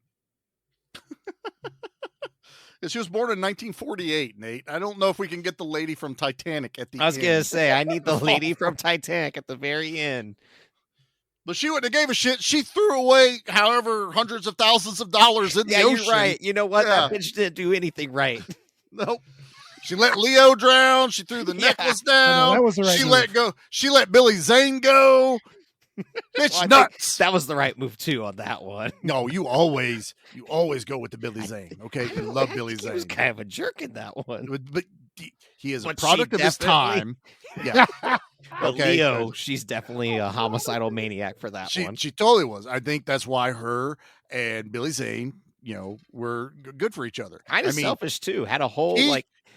She was born in 1948, Nate. I don't know if we can get the lady from Titanic at the end. I was going to say, I need the lady from Titanic at the very end. But she wouldn't have gave a shit. She threw away however hundreds of thousands of dollars in the ocean. You're right. You know what? Yeah. That bitch didn't do anything right. Nope. She let Leo drown. She threw the necklace down. That was the right she move. let go. She let Billy Zane go. Bitch, nuts. That was the right move too on that one. No, you always go with the Billy Zane. Okay, you love Billy Zane. He was kind of a jerk in that one, but he is a product of his time. Yeah. But okay, Leo, she's definitely a homicidal maniac for that one. She totally was. I think that's why her and Billy Zane, were good for each other. Kind of selfish too. Had a whole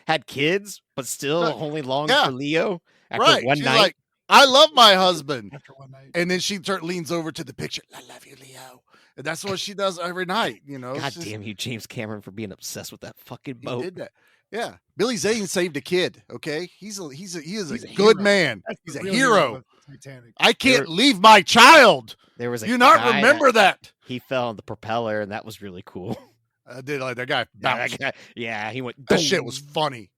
had kids, but still only longed for Leo after one night. Like, I love my husband. After one night. And then she leans over to the picture. I love you, Leo. And that's what she does every night. God damn you, James Cameron, for being obsessed with that fucking boat. He did that. Yeah, Billy Zane saved a kid. Okay, he is a hero. good man. That's He's the a real hero. of Titanic. I can't leave my child. There was a you not guy remember that? He fell on the propeller, and that was really cool. I did like that guy. Yeah, Bounced. that guy, yeah, he went. That shit was funny.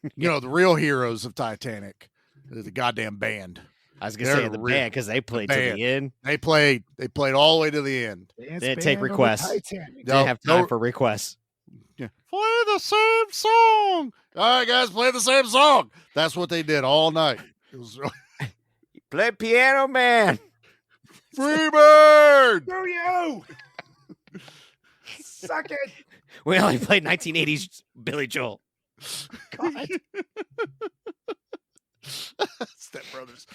Yeah. You know, the real heroes of Titanic, the goddamn band. I was gonna say the band because they played to the end. They played all the way to the end. They didn't take requests. They didn't have time for requests. Yeah. Play the same song. All right, guys, play the same song. That's what they did all night. It was really... Play Piano Man. Freebird. Screw you. Suck it. We only played 1980s Billy Joel. God. Step Brothers.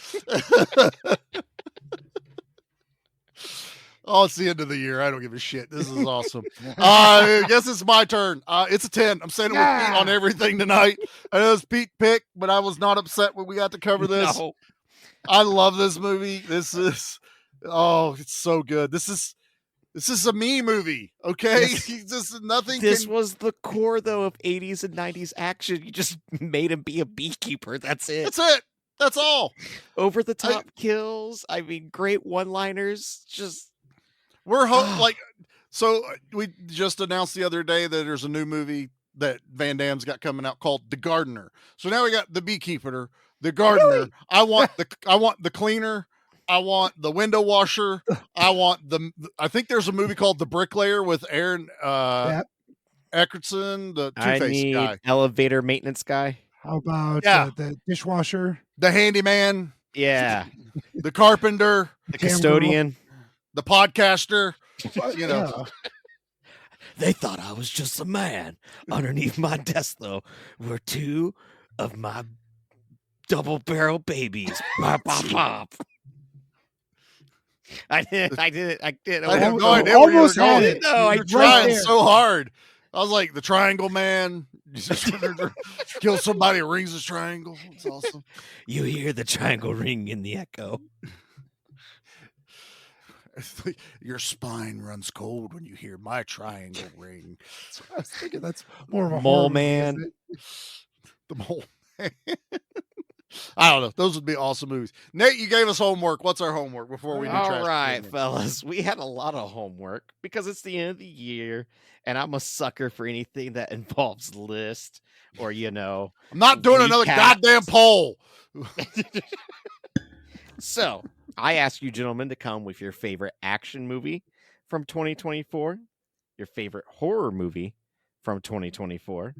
Oh, it's the end of the year. I don't give a shit. This is awesome. I guess it's my turn. It's a 10. I'm saying it with Pete on everything tonight. I know it's Pete pick, but I was not upset when we got to cover this. No. I love this movie. It's so good. This is a me movie. Okay. Just nothing. This was the core though of 80s and 90s action. You just made him be a beekeeper. That's it. That's it. That's all. Over the top kills. I mean, great one-liners. Just we're so we just announced the other day that there's a new movie that Van Damme's got coming out called The Gardener. So now we got the Beekeeper, the Gardener. Really? I want the cleaner. I want the window washer. I think there's a movie called The Bricklayer with Aaron Eckerson, the Two-Face guy. Elevator maintenance guy. How about the dishwasher? The handyman. Yeah. The carpenter. The custodian. The podcaster. You know. Yeah. They thought I was just a man. Underneath my desk, though, were two of my double-barrel babies. Pop, pop, pop. I did. I have no idea where you were going. No, I tried so hard. I was like the Triangle Man. Kill somebody, rings his triangle. It's awesome. You hear the triangle ring in the echo. Your spine runs cold when you hear my triangle ring. I was thinking that's more of a Mole Man. The Mole Man. I don't know. Those would be awesome movies. Nate, you gave us homework. What's our homework before we do trash? All right, fellas. We had a lot of homework because it's the end of the year, and I'm a sucker for anything that involves list or, I'm not doing another goddamn poll. So I ask you gentlemen to come with your favorite action movie from 2024, your favorite horror movie from 2024,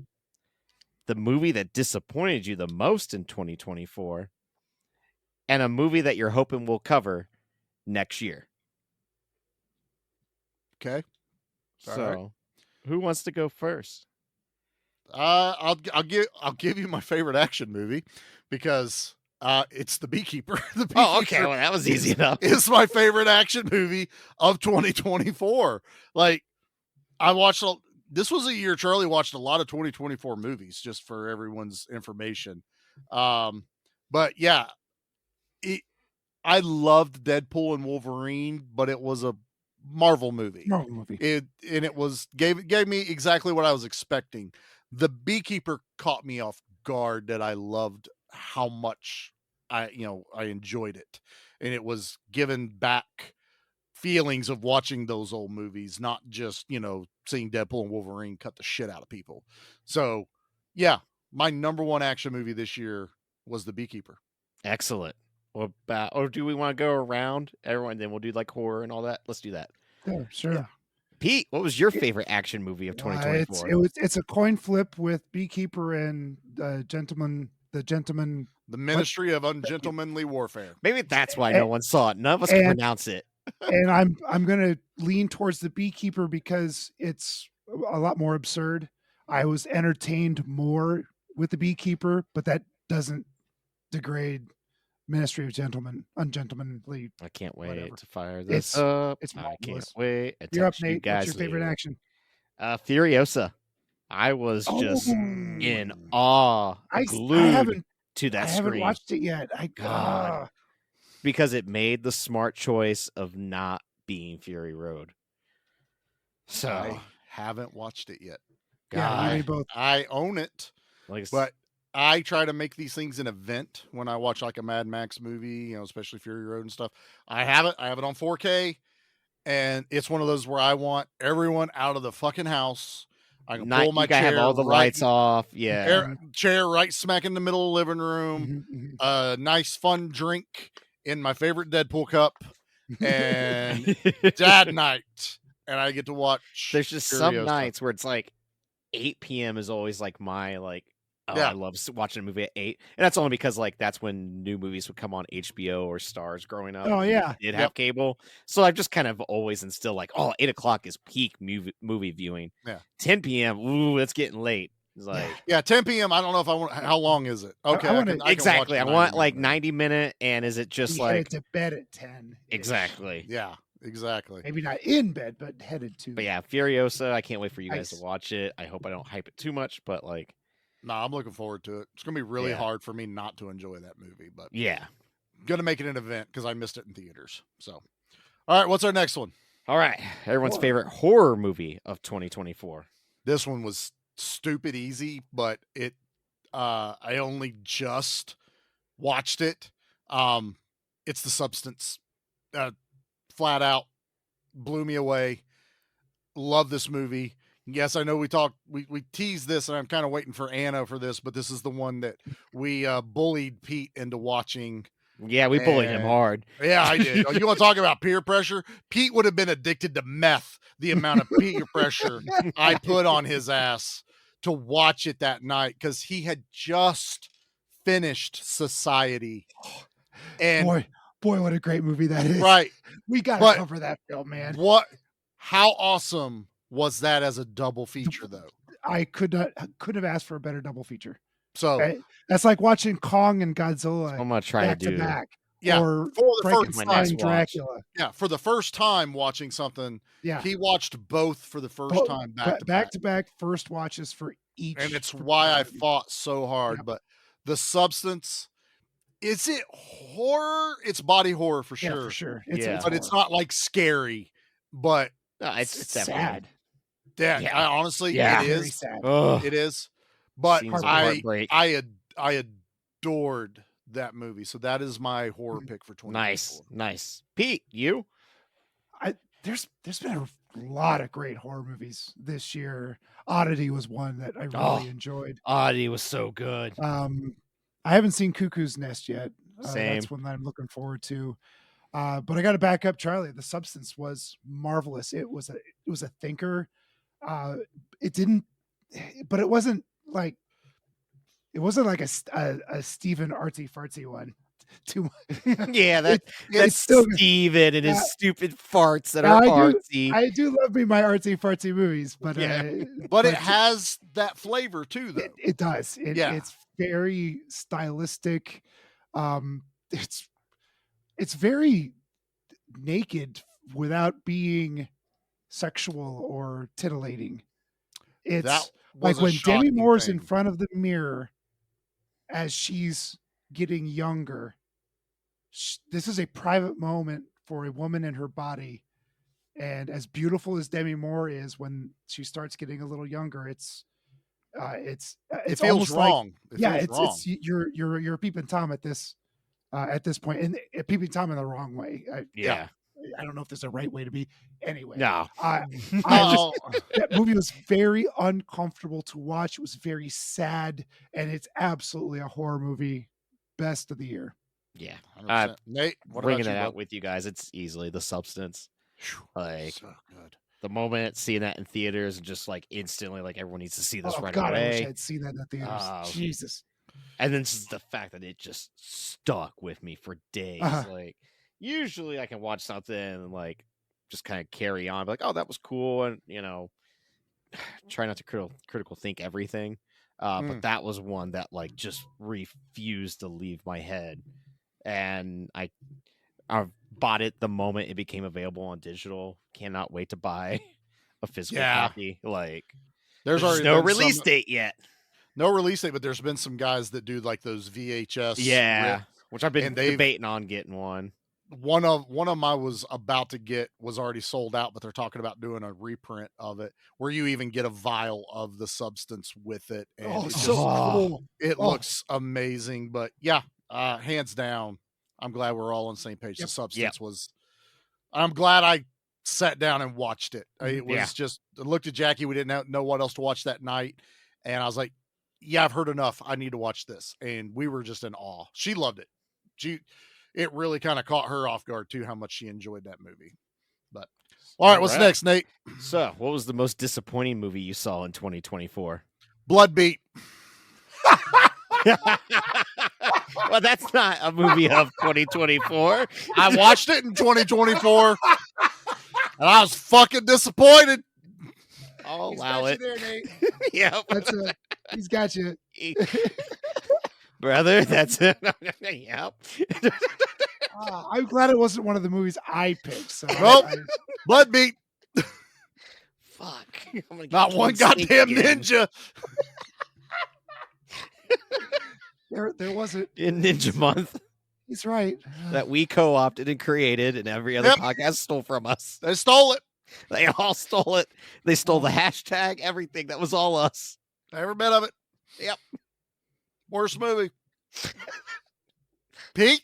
the movie that disappointed you the most in 2024, and a movie that you're hoping we'll cover next year. Okay. So, who wants to go first? I'll give you my favorite action movie because it's The Beekeeper. The Beekeeper. Oh, okay. Well, that was easy enough. It's my favorite action movie of 2024. Like, this was a year Charlie watched a lot of 2024 movies, just for everyone's information. But yeah, I loved Deadpool and Wolverine, but it was a Marvel movie. It gave me exactly what I was expecting. The Beekeeper caught me off guard that I loved how much I enjoyed it. And it was given back feelings of watching those old movies, not just, seeing Deadpool and Wolverine cut the shit out of people. So yeah, my number one action movie this year was The Beekeeper. Excellent. Or do we want to go around everyone? Then we'll do like horror and all that. Let's do that. Yeah, sure. Yeah. Pete, what was your favorite action movie of 2024? It's a coin flip with Beekeeper and the Ministry of Ungentlemanly Warfare. Maybe that's why no one saw it. None of us can pronounce it. And I'm gonna lean towards The Beekeeper because it's a lot more absurd. I was entertained more with The Beekeeper, but that doesn't degrade Ministry of Ungentlemanly. I can't wait to fire this up. I can't wait. You're up, Nate. What's your favorite action? Furiosa. I was just in awe, glued to that screen. I haven't watched it yet. God. Because it made the smart choice of not being Fury Road. So I haven't watched it yet. God. Yeah, you both. I own it. Like, But I try to make these things an event when I watch like a Mad Max movie, especially Fury Road and stuff. I have it on 4K, and it's one of those where I want everyone out of the fucking house. I can pull my you gotta have chair all the right, lights off. Yeah. chair right smack in the middle of the living room. Mhm, A nice fun drink in my favorite Deadpool cup, and dad night, and I get to watch. There's just some Furiosa. nights where it's like 8 p.m. is always like my I love watching a movie at 8, and that's only because like that's when new movies would come on HBO or Stars growing up. Oh, yeah. I did have cable, so I've just kind of always instilled like, 8 o'clock is peak movie viewing. Yeah. 10 p.m. Ooh, it's getting late. It's like 10 p.m. I don't know if I want. How long is it? Okay, I wanna- exactly. I can watch want 90 like minutes. 90-minute, and is it just Be like headed to bed at 10. exactly? Yeah, exactly. Maybe not in bed, but headed to. But yeah, Furiosa. I can't wait for you guys Nice. to watch it. I hope I don't hype it too much, but like, No, I'm looking forward to it. It's gonna be really Yeah. hard for me not to enjoy that movie, but yeah. gonna make it an event because I missed it in theaters. So, all right, what's our next one? All right, everyone's favorite horror movie of 2024. This one was stupid easy, but I only just watched it. It's The Substance. Flat out blew me away. Love this movie. Yes, I know we teased this, and I'm kind of waiting for Anna for this, but this is the one that we bullied Pete into watching. Yeah, we bullied him And- hard. Yeah, I did. Oh, you want to talk about peer pressure? Pete would have been addicted to meth, the amount of peer pressure I put on his ass to watch it that night, because he had just finished Society. And boy, what a great movie that is. right. We got But to cover that film, man. How awesome was that as a double feature, though? I couldn't have asked for a better double feature. So Right? That's like watching Kong and Godzilla I'm gonna try back to do. back. yeah, Or for the first my Frankenstein, next watch. Dracula. yeah, for the first time watching something, Yeah. he watched both for the first Both- time back to back first watches for each. and it's why I fought so hard. But The Substance, is it horror? It's body horror for Yeah, sure. for sure. Yeah. But it's not like scary. But No, it's It's definitely- sad. yeah, I honestly, Yeah. it Very is. sad. Ugh. It is. But Scenes of I heartbreak. I adored that movie. So that is my horror pick for 2024. Nice. Pete, you? There's been a lot of great horror movies this year. Oddity was one that I really Oh. enjoyed. Oddity was so good. I haven't seen Cuckoo's Nest yet. Same. That's one that I'm looking forward to. But I got to back up Charlie. The Substance was marvelous. It was a thinker. It didn't, but it wasn't like a Stephen artsy fartsy one. Too much. Yeah, it's that's still good. Steven and his Yeah. stupid farts that Now, are I artsy. do love me my artsy fartsy movies, but But it has that flavor too, though. it does. Yeah. It's very stylistic. It's very naked without being sexual or tittillating. It's That like was a when Demi shocking Moore's in thing. front of the mirror as she's getting younger. This is a private moment for a woman in her body. And as beautiful as Demi Moore is, when she starts getting a little younger, it's It feels almost like- wrong. It yeah, feels wrong. it's you're peeping Tom at this point, and peeping Tom in the wrong way. Yeah. I don't know if there's a right way to be. Anyway, No. that movie was very uncomfortable to watch. It was very sad, and it's absolutely a horror movie. Best of the year. Yeah. 100%. Nate, what Bringing about that you, out bud? with you guys, it's easily The Substance. Like So good. the moment seeing that in theaters, and just like instantly, like everyone needs to see this Oh right God, I wish away. I'd seen that in the theaters. Oh. Jesus. And then just the fact that it just stuck with me for days. Uh-huh. Like usually I can watch something and like just kind of carry on, be like, oh, that was cool, and try not to critical think everything. But that was one that like just refused to leave my head, and I bought it the moment it became available on digital. Cannot wait to buy a physical Yeah. copy. Like There's there's already no been release some- date yet. No release date, but there's been some guys that do like those VHS. Yeah, rip, which I've been and they've- debating on getting one. one of them I was about to get was already sold out, but they're talking about doing a reprint of it where you even get a vial of the substance with it. And Oh, it so cool. it Oh. looks amazing. But yeah, hands down, I'm glad we're all on the same page. Yep. The substance was, I'm glad I sat down and watched it. It was Yeah. just, I looked at Jackie. We didn't know what else to watch that night. And I was like, yeah, I've heard enough. I need to watch this. And we were just in awe. She loved it. It really kind of caught her off guard too, how much she enjoyed that movie. But all right, what's next, Nate? So, what was the most disappointing movie you saw in 2024? Blood Beat. Well, that's not a movie of 2024. I watched it in 2024, and I was fucking disappointed. I'll He's allow got it. you there, Nate. Yep. He's got you. Brother, that's it. Yep. I'm glad it wasn't one of the movies I picked. So Nope. Blood Beat. Fuck. Not one goddamn ninja. There wasn't In Ninja Month He's right. that we co-opted and created, and every other Yep. podcast stole from us. They stole it. They all stole it. They stole the hashtag, everything. That was all us. Every bit of it. Yep. Worst movie. Pete.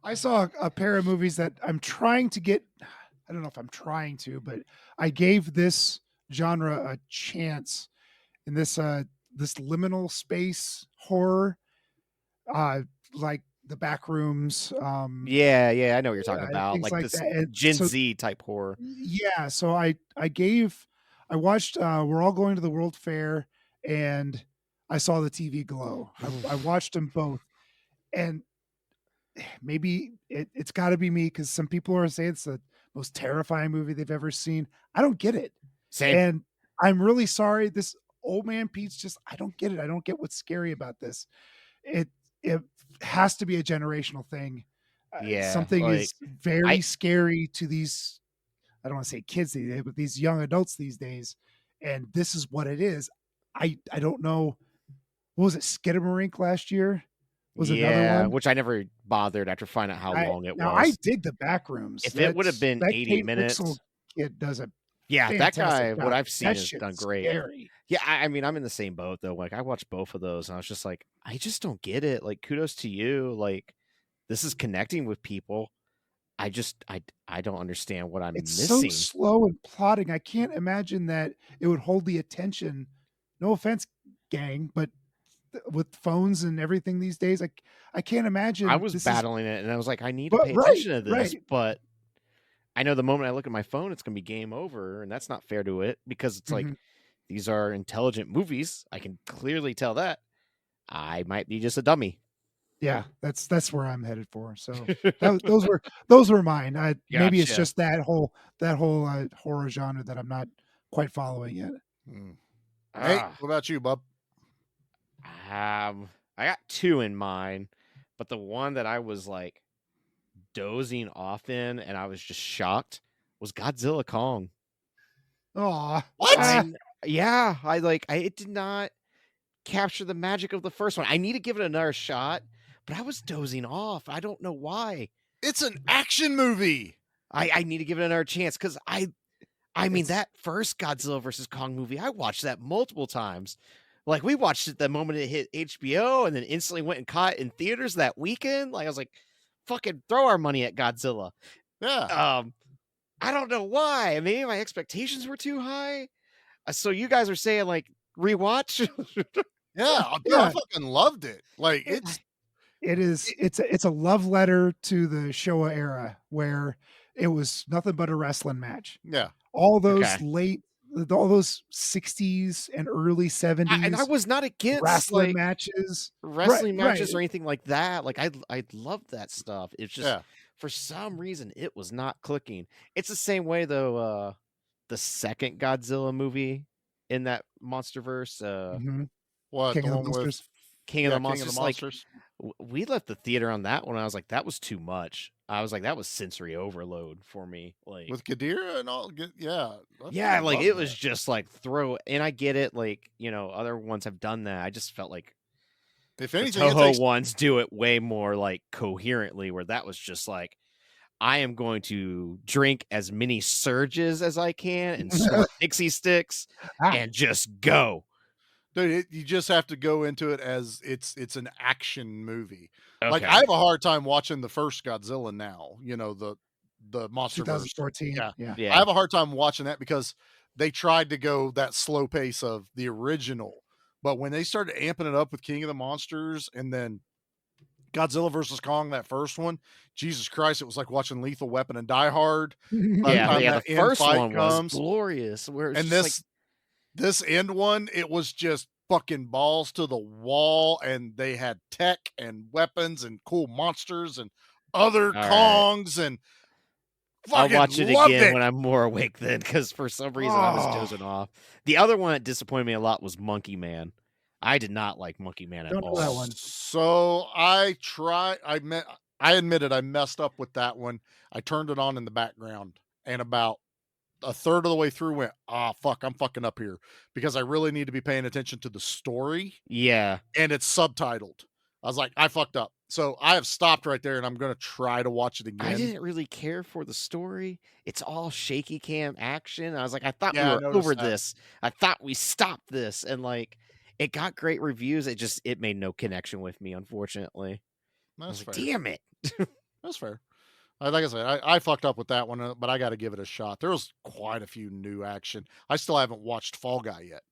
I saw a pair of movies that I'm trying to get. I don't know if I'm trying to, but I gave this genre a chance in this this liminal space horror, like the back rooms. Yeah, I know what you're talking Yeah, about. things Like like this that. And Gen so- Z type horror. Yeah, so I watched We're All Going to the World Fair, and I saw the TV Glow. I watched them both, and maybe it's got to be me because some people are saying it's the most terrifying movie they've ever seen. I don't get it. Same. And I'm really sorry. This old man Pete's just, I don't get it. I don't get what's scary about this. It has to be a generational thing. Yeah, Something like, is very scary to these, I don't want to say kids these days, but these young adults these days. And this is what it is. I don't know. What was it? Skidamarink last year? Was another one? which I never bothered after finding out how long it now, was. I dig the back rooms. If it would have been that 80 Kate minutes. Winslet kid does a Yeah, that guy, fantastic what job. I've seen, That has shit's done great. scary. Yeah, I mean, I'm in the same boat though. Like, I watched both of those, and I was just like, I just don't get it. Like, kudos to you. Like, this is connecting with people. I don't understand what I'm It's missing. so slow and plotting. I can't imagine that it would hold the attention. No offense, gang, but with phones and everything these days, I can't imagine. I was this is- battling it, and I was like, I need to But- pay right, attention to this, right. but I know the moment I look at my phone, it's going to be game over, and that's not fair to it because it's like Mhm. these are intelligent movies. I can clearly tell that. I might be just a dummy. Yeah, that's where I'm headed for. So those were mine. Maybe it's Gotcha. just that whole horror genre that I'm not quite following yet. Hey, what about you, bub? I got two in mind, but the one that I was like dozing off in, and I was just shocked, was Godzilla Kong. Oh, What? Yeah, it did not capture the magic of the first one. I need to give it another shot, but I was dozing off. I don't know why. It's an action movie. I need to give it another chance because I mean that first Godzilla versus Kong movie, I watched that multiple times. Like, we watched it the moment it hit HBO, and then instantly went and caught it in theaters that weekend. Like, I was like, fucking throw our money at Godzilla. Yeah. I don't know why. Maybe my expectations were too high. So you guys are saying like rewatch? Yeah, dude, I fucking loved it. Like, it's a love letter to the Showa era where it was nothing but a wrestling match. Yeah. All those Okay. all those 60s and early 70s And I was not against wrestling like matches. wrestling Right, matches right. or anything like that. Like I loved that stuff. It's just Yeah. for some reason it was not clicking. It's the same way though. The second Godzilla movie in that MonsterVerse, Mhm. What? King the of the one with Monsters. King of the King Monsters. of the Like, Monsters? we left the theater on that one. I was like, that was too much. I was like, that was sensory overload for me. Like, With Ghidorah and all. Yeah. I yeah, fucking like loved it was that. just like throw. And I get it. Like, other ones have done that. I just felt like If The anything, it Toho takes ones do it way more like coherently, where that was just like, I am going to drink as many surges as I can and snort pixie sticks and just go. Dude, you just have to go into it as it's an action movie. Like Okay. I have a hard time watching the first Godzilla now. You know the MonsterVerse. 2014. Yeah. Yeah. I have a hard time watching that because they tried to go that slow pace of the original, but when they started amping it up with King of the Monsters and then Godzilla versus Kong, that first one, Jesus Christ, it was like watching Lethal Weapon and Die Hard. By the time Yeah. that The end first fight one was comes, glorious. Where it's and just like, this end one, it was just fucking balls to the wall, and they had tech and weapons and cool monsters and other All right. Kongs and I'll fucking watch it loved again it. when I'm more awake then, because for some reason I was dozing off. The other one that disappointed me a lot was Monkey Man. I did not like Monkey Man at Don't know all. that one. So I admitted I messed up with that one. I turned it on in the background, and about a third of the way through went, fuck, I'm fucking up here because I really need to be paying attention to the story. Yeah. And it's subtitled. I was like, I fucked up. So I have stopped right there, and I'm going to try to watch it again. I didn't really care for the story. It's all shaky cam action. I was like, I thought Yeah, I we were noticed over that. this. I thought we stopped this. And like, it got great reviews. It made no connection with me, unfortunately. That's fair. Damn it. That's fair. Like I said, I fucked up with that one, but I got to give it a shot. There was quite a few new action. I still haven't watched Fall Guy yet.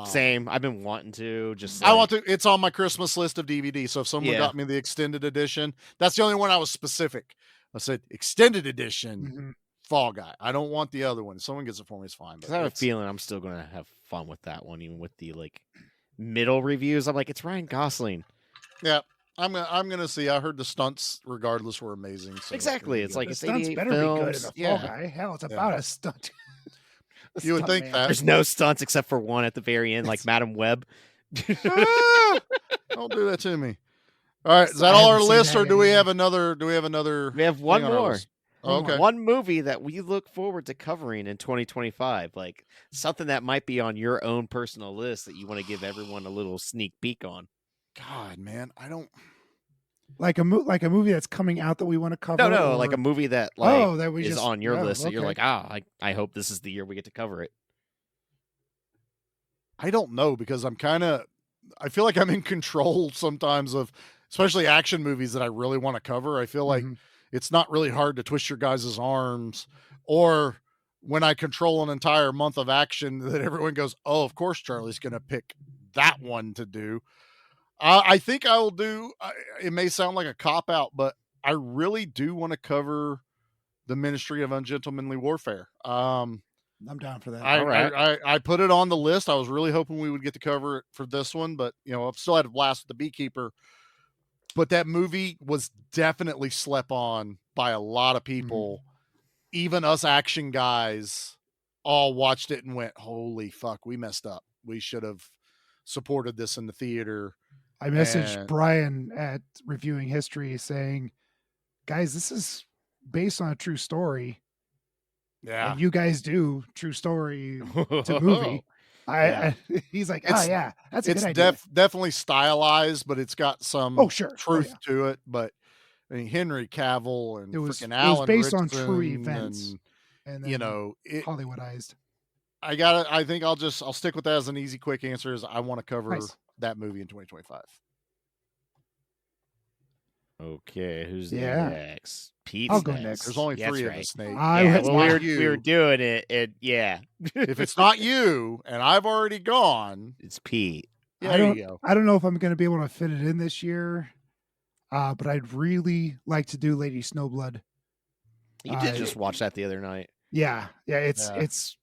Same. I've been wanting to. Just I want to. It's on my Christmas list of DVD. So if someone Yeah. got me the extended edition, that's the only one I was specific. I said extended edition Fall Guy. I don't want the other one. If someone gets it for me, it's fine. But I have a feeling I'm still going to have fun with that one, even with the like middle reviews. I'm like, it's Ryan Gosling. Yeah. I'm gonna see. I heard the stunts, regardless, were amazing. So Exactly. It's like The it's stunts 88 better films. be good in a Fall Yeah. Guy. Hell, it's about a stunt. You would think that. There's no stunts except for one at the very end, like Madam Web. Don't do that to me. All right, is that all our list, or do we have another? Do we have another? We have one thing on our more. list? Oh, okay. One movie that we look forward to covering in 2025, like something that might be on your own personal list that you want to give everyone a little sneak peek on. God, man, I don't like a movie that's coming out that we want to cover. No, or... like a movie that like that we is just on your list that you're okay. like, I hope this is the year we get to cover it. I don't know because I feel like I'm in control sometimes of, especially action movies that I really want to cover. I feel like it's not really hard to twist your guys' arms, or when I control an entire month of action that everyone goes, oh, of course Charlie's going to pick that one to do. I think I will do, it may sound like a cop-out, but I really do want to cover the Ministry of Ungentlemanly Warfare. I'm down for that. I put it on the list. I was really hoping we would get to cover it for this one, but I've still had a blast with the BeeKeeper. But that movie was definitely slept on by a lot of people. Even us action guys all watched it and went, holy fuck, we messed up. We should have supported this in the theater. I messaged Brian at Reviewing History saying, guys, this is based on a true story. Yeah. And you guys do true story to movie. He's like, yeah, that's a good idea. Definitely stylized, but it's got some truth to it. But I mean, Henry Cavill and freaking Alan it was based on Ritchson true events, and then, Hollywoodized. I think I'll stick with that as an easy, quick answer. Is I want to cover that movie in 2025. Okay, who's next? Pete's I'll go next. There's only three of us, Nate. We were doing it, and if it's not you, and I've already gone, it's Pete. I don't know if I'm going to be able to fit it in this year, but I'd really like to do Lady Snowblood. You did just watch that the other night. Yeah, it's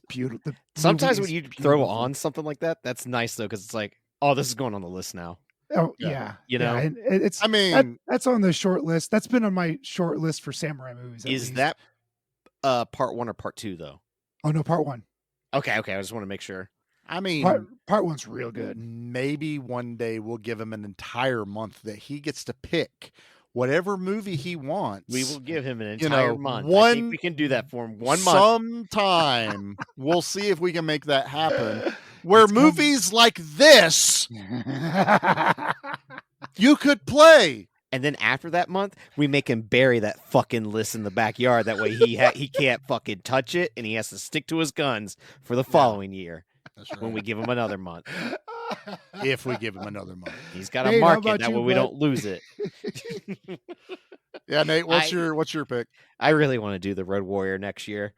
beautiful. Sometimes when you throw on something like that, that's nice though, because it's like, oh, this is going on the list now. Oh yeah, you know, and it's. I mean, that's on the short list. That's been on my short list for samurai movies. Is that part 1 or part 2 though? Oh no, part 1. Okay. I just want to make sure. I mean, part 1's real good. Maybe one day we'll give him an entire month that he gets to pick whatever movie he wants. We will give him an entire month. I think we can do that for him. 1 month. Sometime we'll see if we can make that happen. where movies like this you could play. And then after that month, we make him bury that fucking list in the backyard. That way he can't fucking touch it, and he has to stick to his guns for the following year. That's right. When we give him another month. If we give him another month. He's got to Nate, how mark it. about That you, way we bud? don't lose it. Yeah, Nate, what's your pick? I really want to do the Road Warrior next year.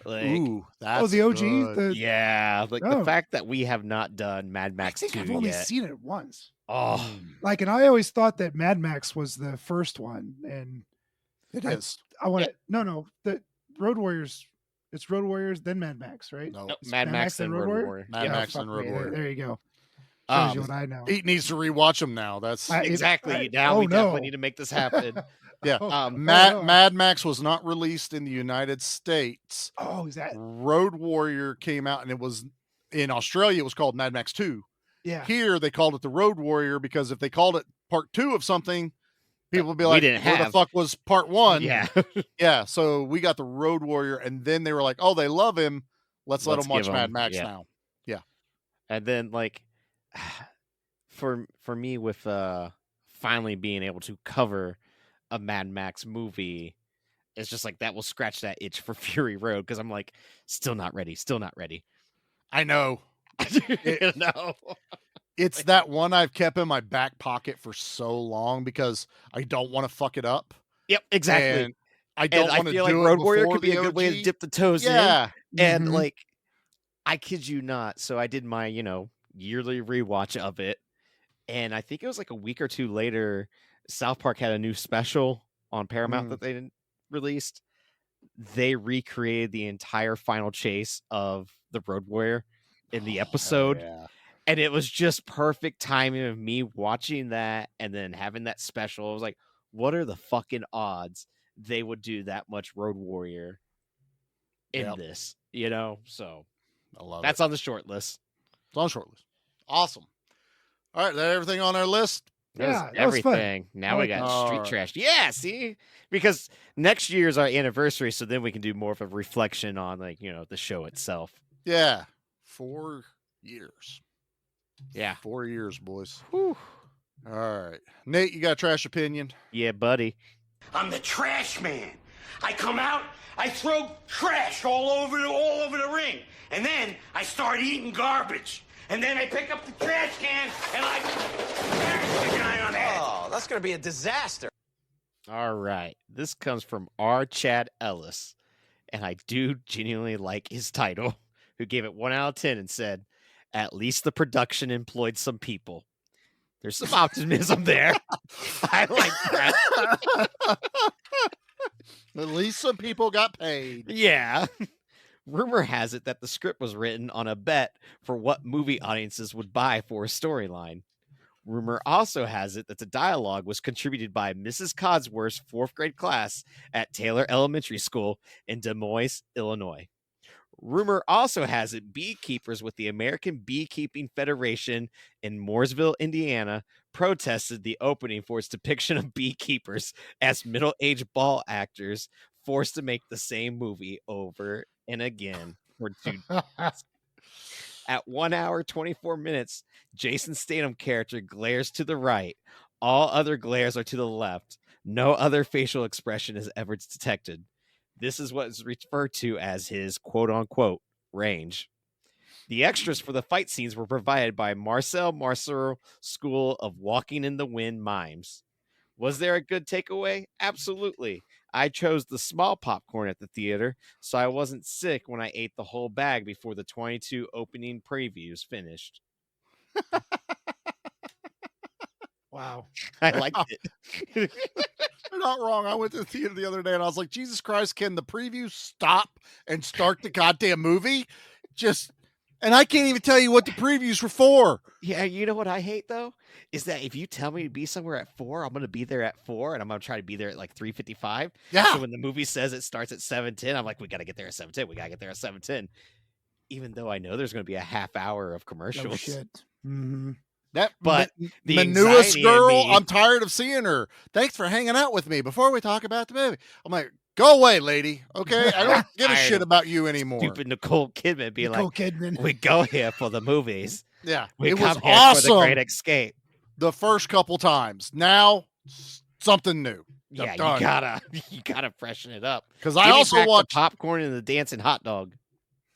Like, Ooh, that's the OG. good. yeah, like Oh. the fact that we have not done Mad I Max think 2 I've only yet. seen it once. Oh, Like, and I always thought that Mad Max was the first one, and It is. I want to. No, the Road Warriors. It's Road Warriors, then Mad Max, right? No, Nope, It's Mad Max then and Road Warrior. Mad Yeah, Max fuck and Road me. Warrior. There you go. Shows you what I know. He needs to rewatch them now. That's exactly. Now oh, we definitely no. need to make this happen. yeah. Oh, Mad Max was not released in the United States. Oh, is that? Road Warrior came out, and it was in Australia. It was called Mad Max 2. Yeah. Here they called it the Road Warrior because if they called it Part 2 of something, people would be like, didn't "Where the have- fuck was Part 1?" Yeah. yeah. So we got the Road Warrior, and then they were like, "Oh, they love him. Let's let them watch give Mad 'em- Max yeah. now." Yeah. And then like for me with finally being able to cover a Mad Max movie, it's just like that will scratch that itch for Fury Road because I'm like still not ready. I know. No. It's that one I've kept in my back pocket for so long because I don't want to fuck it up. Yep, exactly. And I don't want to feel do like it Road Warrior before could be the a good way to OG. dip the toes Yeah. in. And Mhm. like I kid you not. So I did my, yearly rewatch of it. And I think it was like a week or two later, South Park had a new special on Paramount that they released. They recreated the entire final chase of the Road Warrior in the episode. Yeah. And it was just perfect timing of me watching that and then having that special. I was like, what are the fucking odds they would do that much Road Warrior in this? So I love that's it. on the short list. It's on the short list. Awesome. All right, that everything on our list? That was Yeah, that was fun. everything. Now I we like got that. street Alright. trash. Yeah, see? Because next year is our anniversary, so then we can do more of a reflection on the show itself. Yeah. 4 years. Yeah. 4 years, boys. Whew. All right. Nate, you got a trash opinion? Yeah, buddy. I'm the trash man. I come out, I throw trash all over the ring, and then I start eating garbage. And then I pick up the trash can and I smash the guy on the head. Oh, that's going to be a disaster. All right. This comes from R. Chad Ellis, and I do genuinely like his title, who gave it 1 out of 10 and said, "At least the production employed some people." There's some optimism there. I like that. At least some people got paid. Yeah. Rumor has it that the script was written on a bet for what movie audiences would buy for a storyline. Rumor also has it that the dialogue was contributed by Mrs. Codsworth's 4th grade class at Taylor Elementary School in Des Moines, Illinois. Rumor also has it beekeepers with the American Beekeeping Federation in Mooresville, Indiana, protested the opening for its depiction of beekeepers as middle-aged ball actors forced to make the same movie over and again for 2 days. At 1 hour, 24 minutes, Jason Statham character glares to the right. All other glares are to the left. No other facial expression is ever detected. This is what is referred to as his quote-unquote range. The extras for the fight scenes were provided by Marcel Marceau School of Walking in the Wind mimes. Was there a good takeaway? Absolutely. I chose the small popcorn at the theater, so I wasn't sick when I ate the whole bag before the 22 opening previews finished. Wow. I liked it. You're not wrong. I went to the theater the other day and I was like, Jesus Christ, can the preview stop and start the goddamn movie? And I can't even tell you what the previews were for. Yeah, you know what I hate though? Is that if you tell me to be somewhere at 4, I'm gonna be there at 4 and I'm gonna try to be there at like 3:55. Yeah. So when the movie says it starts at 7:10, I'm like, we gotta get there at 7:10. We gotta get there at 7:10. Even though I know there's gonna be a half hour of commercials. Oh, shit. Mm-hmm. That But the newest anxiety in girl, me- I'm tired of seeing her. Thanks for hanging out with me before we talk about the movie. I'm like, Go away, lady. Okay, I don't give a Tired shit of about you anymore. Stupid Nicole Kidman being Nicole like, Kidman. we go here for the movies. Yeah, We it come was here for the awesome. Great Escape. The first couple times. Now, something new. Yeah, I'm done. you gotta freshen it up. 'Cause I Give me also back the watched- popcorn and the dancing hot dog.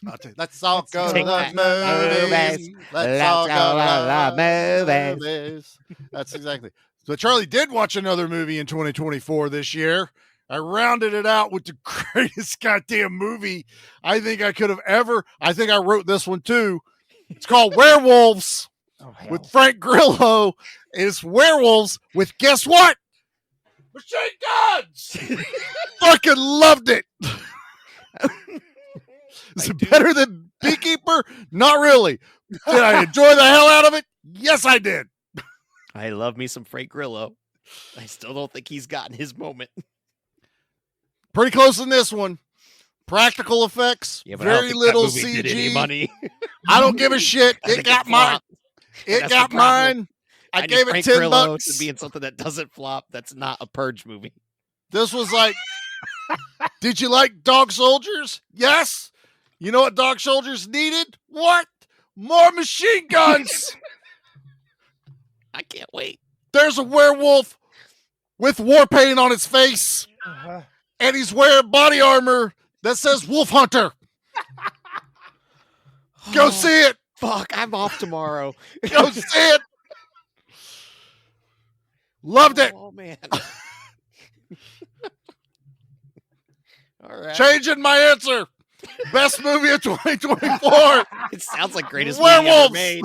I'll tell you, let's all go to Take the that movies. movies. Let's all go to the the movies. movies. That's exactly. So Charlie did watch another movie in 2024 this year. I rounded it out with the greatest goddamn movie I think I could have ever. I think I wrote this one too. It's called Werewolves with Frank Grillo. It's werewolves with, guess what? Machine guns. Fucking loved it. Is it better than BeeKeeper? Not really. Did I enjoy the hell out of it? Yes, I did. I love me some Frank Grillo. I still don't think he's gotten his moment. Pretty close in this one. Practical effects, Yeah, but I don't very think little that movie CG. did any money. I don't give a shit. I It think got mine. flopped. And It that's the got problem. mine. I need gave it Frank 10 Grillo bucks. to be in something that doesn't flop. That's not a Purge movie. This was like, did you like Dog Soldiers? Yes. You know what Dog Soldiers needed? What? More machine guns. I can't wait. There's a werewolf with war paint on his face, and he's wearing body armor that says Wolf Hunter. Go see it. Fuck, I'm off tomorrow. Go see it. Loved it. Oh, man. All right. Changing my answer. Best movie of 2024. It sounds like greatest movie ever Werewolves. made.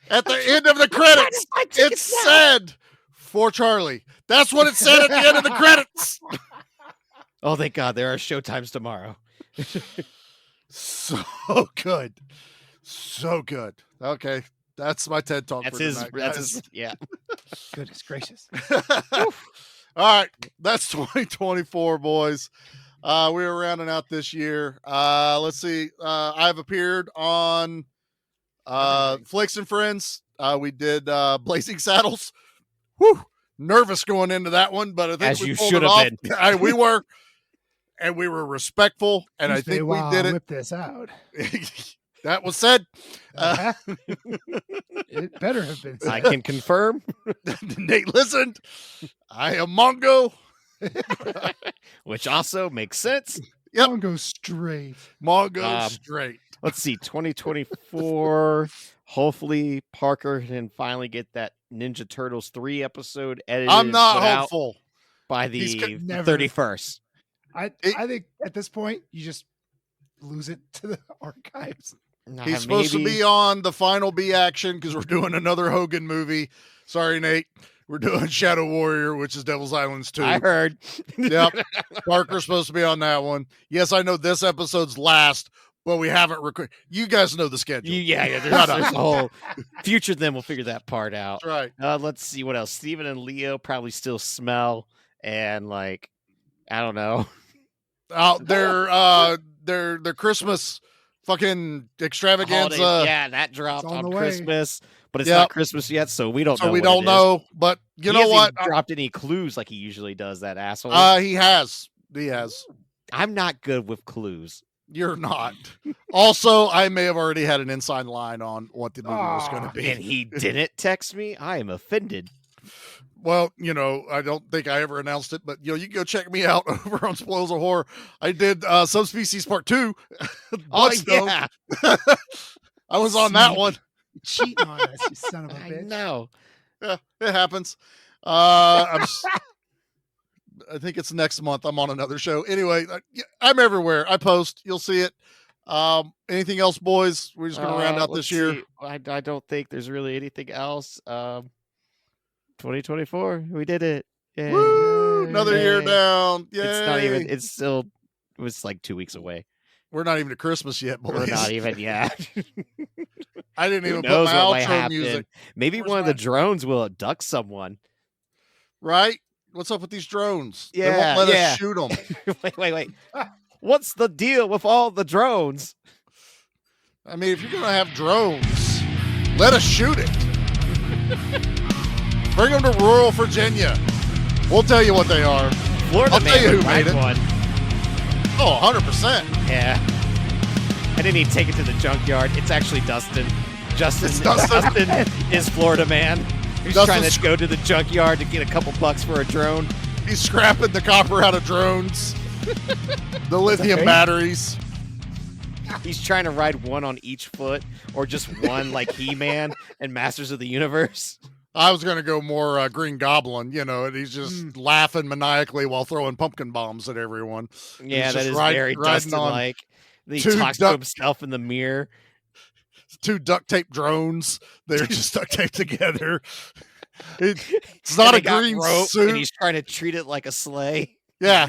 At the end of the credits, it said for Charlie. That's what it said at the end of the credits. Oh, thank God. There are showtimes tomorrow. So good. So good. Okay. That's my TED Talk That's for his. tonight, That's guys. his. Yeah. Goodness gracious. All right. That's 2024, boys. We were rounding out this year. Let's see. I've appeared on Flakes and Friends. We did Blazing Saddles. Whew. Nervous going into that one, but I think As we you pulled should it have off. been. We were. And we were respectful. And I think we did it. Whip this out. That was said. It better have been said. I can confirm. Nate listened. I am Mongo. Which also makes sense. Yep. Mongo straight. Mongo straight. Let's see, 2024. Hopefully, Parker can finally get that Ninja Turtles 3 episode edited. I'm and not put out hopeful. by He's the never- 31st. I think at this point you just lose it to the archives. He's supposed to be on the final B action because we're doing another Hogan movie. Sorry, Nate. We're doing Shadow Warrior, which is Devil's Islands 2. I heard. Yep. Parker's supposed to be on that one. Yes, I know this episode's last, but we haven't recorded. You guys know the schedule. Yeah. Shut There's up. a whole future. Then we'll figure that part out. That's right. Let's see what else. Steven and Leo probably still smell and like I don't know. Their Christmas fucking extravaganza. Holiday, yeah, that dropped on on the way. Christmas, but it's Yep. not Christmas yet, so we don't know. So we what don't it is. know, but you He know hasn't what? even dropped any clues like he usually does. That asshole. He has. I'm not good with clues. You're not. Also, I may have already had an inside line on what the movie was going to be. And he didn't text me. I am offended. Well, I don't think I ever announced it, but you can go check me out over on Spoils of Horror. I did Subspecies Part 2. Oh Bloodstone. yeah, I was on that one. Cheating on us, you son of a I bitch. know. Yeah, it happens. I think it's next month. I'm on another show. Anyway, I'm everywhere. I post. You'll see it. Anything else, boys? We're just going to round out this let's year. see. I don't think there's really anything else. 2024, we did it. Yay. Woo! Another year Yay. down. Yay. It's not even. It's still. It was like 2 weeks away. We're not even to Christmas yet, boys. We're not even yet. I didn't Who even put knows my what might outro happen? music. Maybe Where's one of the mine? drones will abduct someone. Right? What's up with these drones? They Yeah, won't let yeah. us shoot them. wait. What's the deal with all the drones? I mean, if you're going to have drones, let us shoot it. Bring them to rural Virginia. We'll tell you what they are. Florida I'll tell man you would who made ride it. one. Oh, 100%. Yeah. I didn't even take it to the junkyard. It's actually Dustin. It's Dustin. Dustin is Florida man. He's trying to go to the junkyard to get a couple bucks for a drone. He's scrapping the copper out of drones. The lithium batteries. He's trying to ride one on each foot or just one like He-Man and Masters of the Universe. I was going to go more Green Goblin, and he's just laughing maniacally while throwing pumpkin bombs at everyone. Yeah, He's that just is very Dustin-like. He talks to himself in the mirror. 2 duct tape drones. They're just duct taped together. It's not a green suit. And he's trying to treat it like a sleigh. Yeah,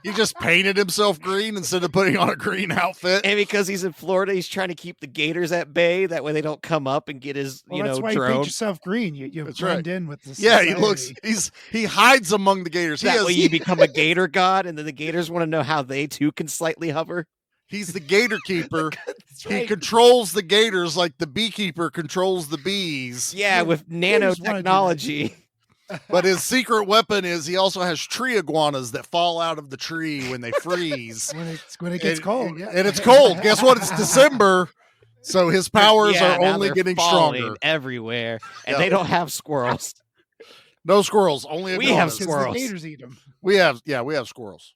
he just painted himself green instead of putting on a green outfit. And because he's in Florida, he's trying to keep the gators at bay. That way they don't come up and get his, that's why drone. you paint yourself green. You blend in with the Yeah, society. he hides among the gators. That way you become a gator god, and then the gators want to know how they too can slightly hover. He's the gator keeper. right. He controls the gators like the beekeeper controls the bees. Yeah, with nanotechnology. But his secret weapon is he also has tree iguanas that fall out of the tree when they freeze. when it gets cold. Yeah. And it's cold. Guess what? It's December. So his powers are now only they're getting falling stronger. everywhere. And Yeah. they don't have squirrels. No squirrels, only We have iguanas. squirrels. The gators eat them. We have squirrels.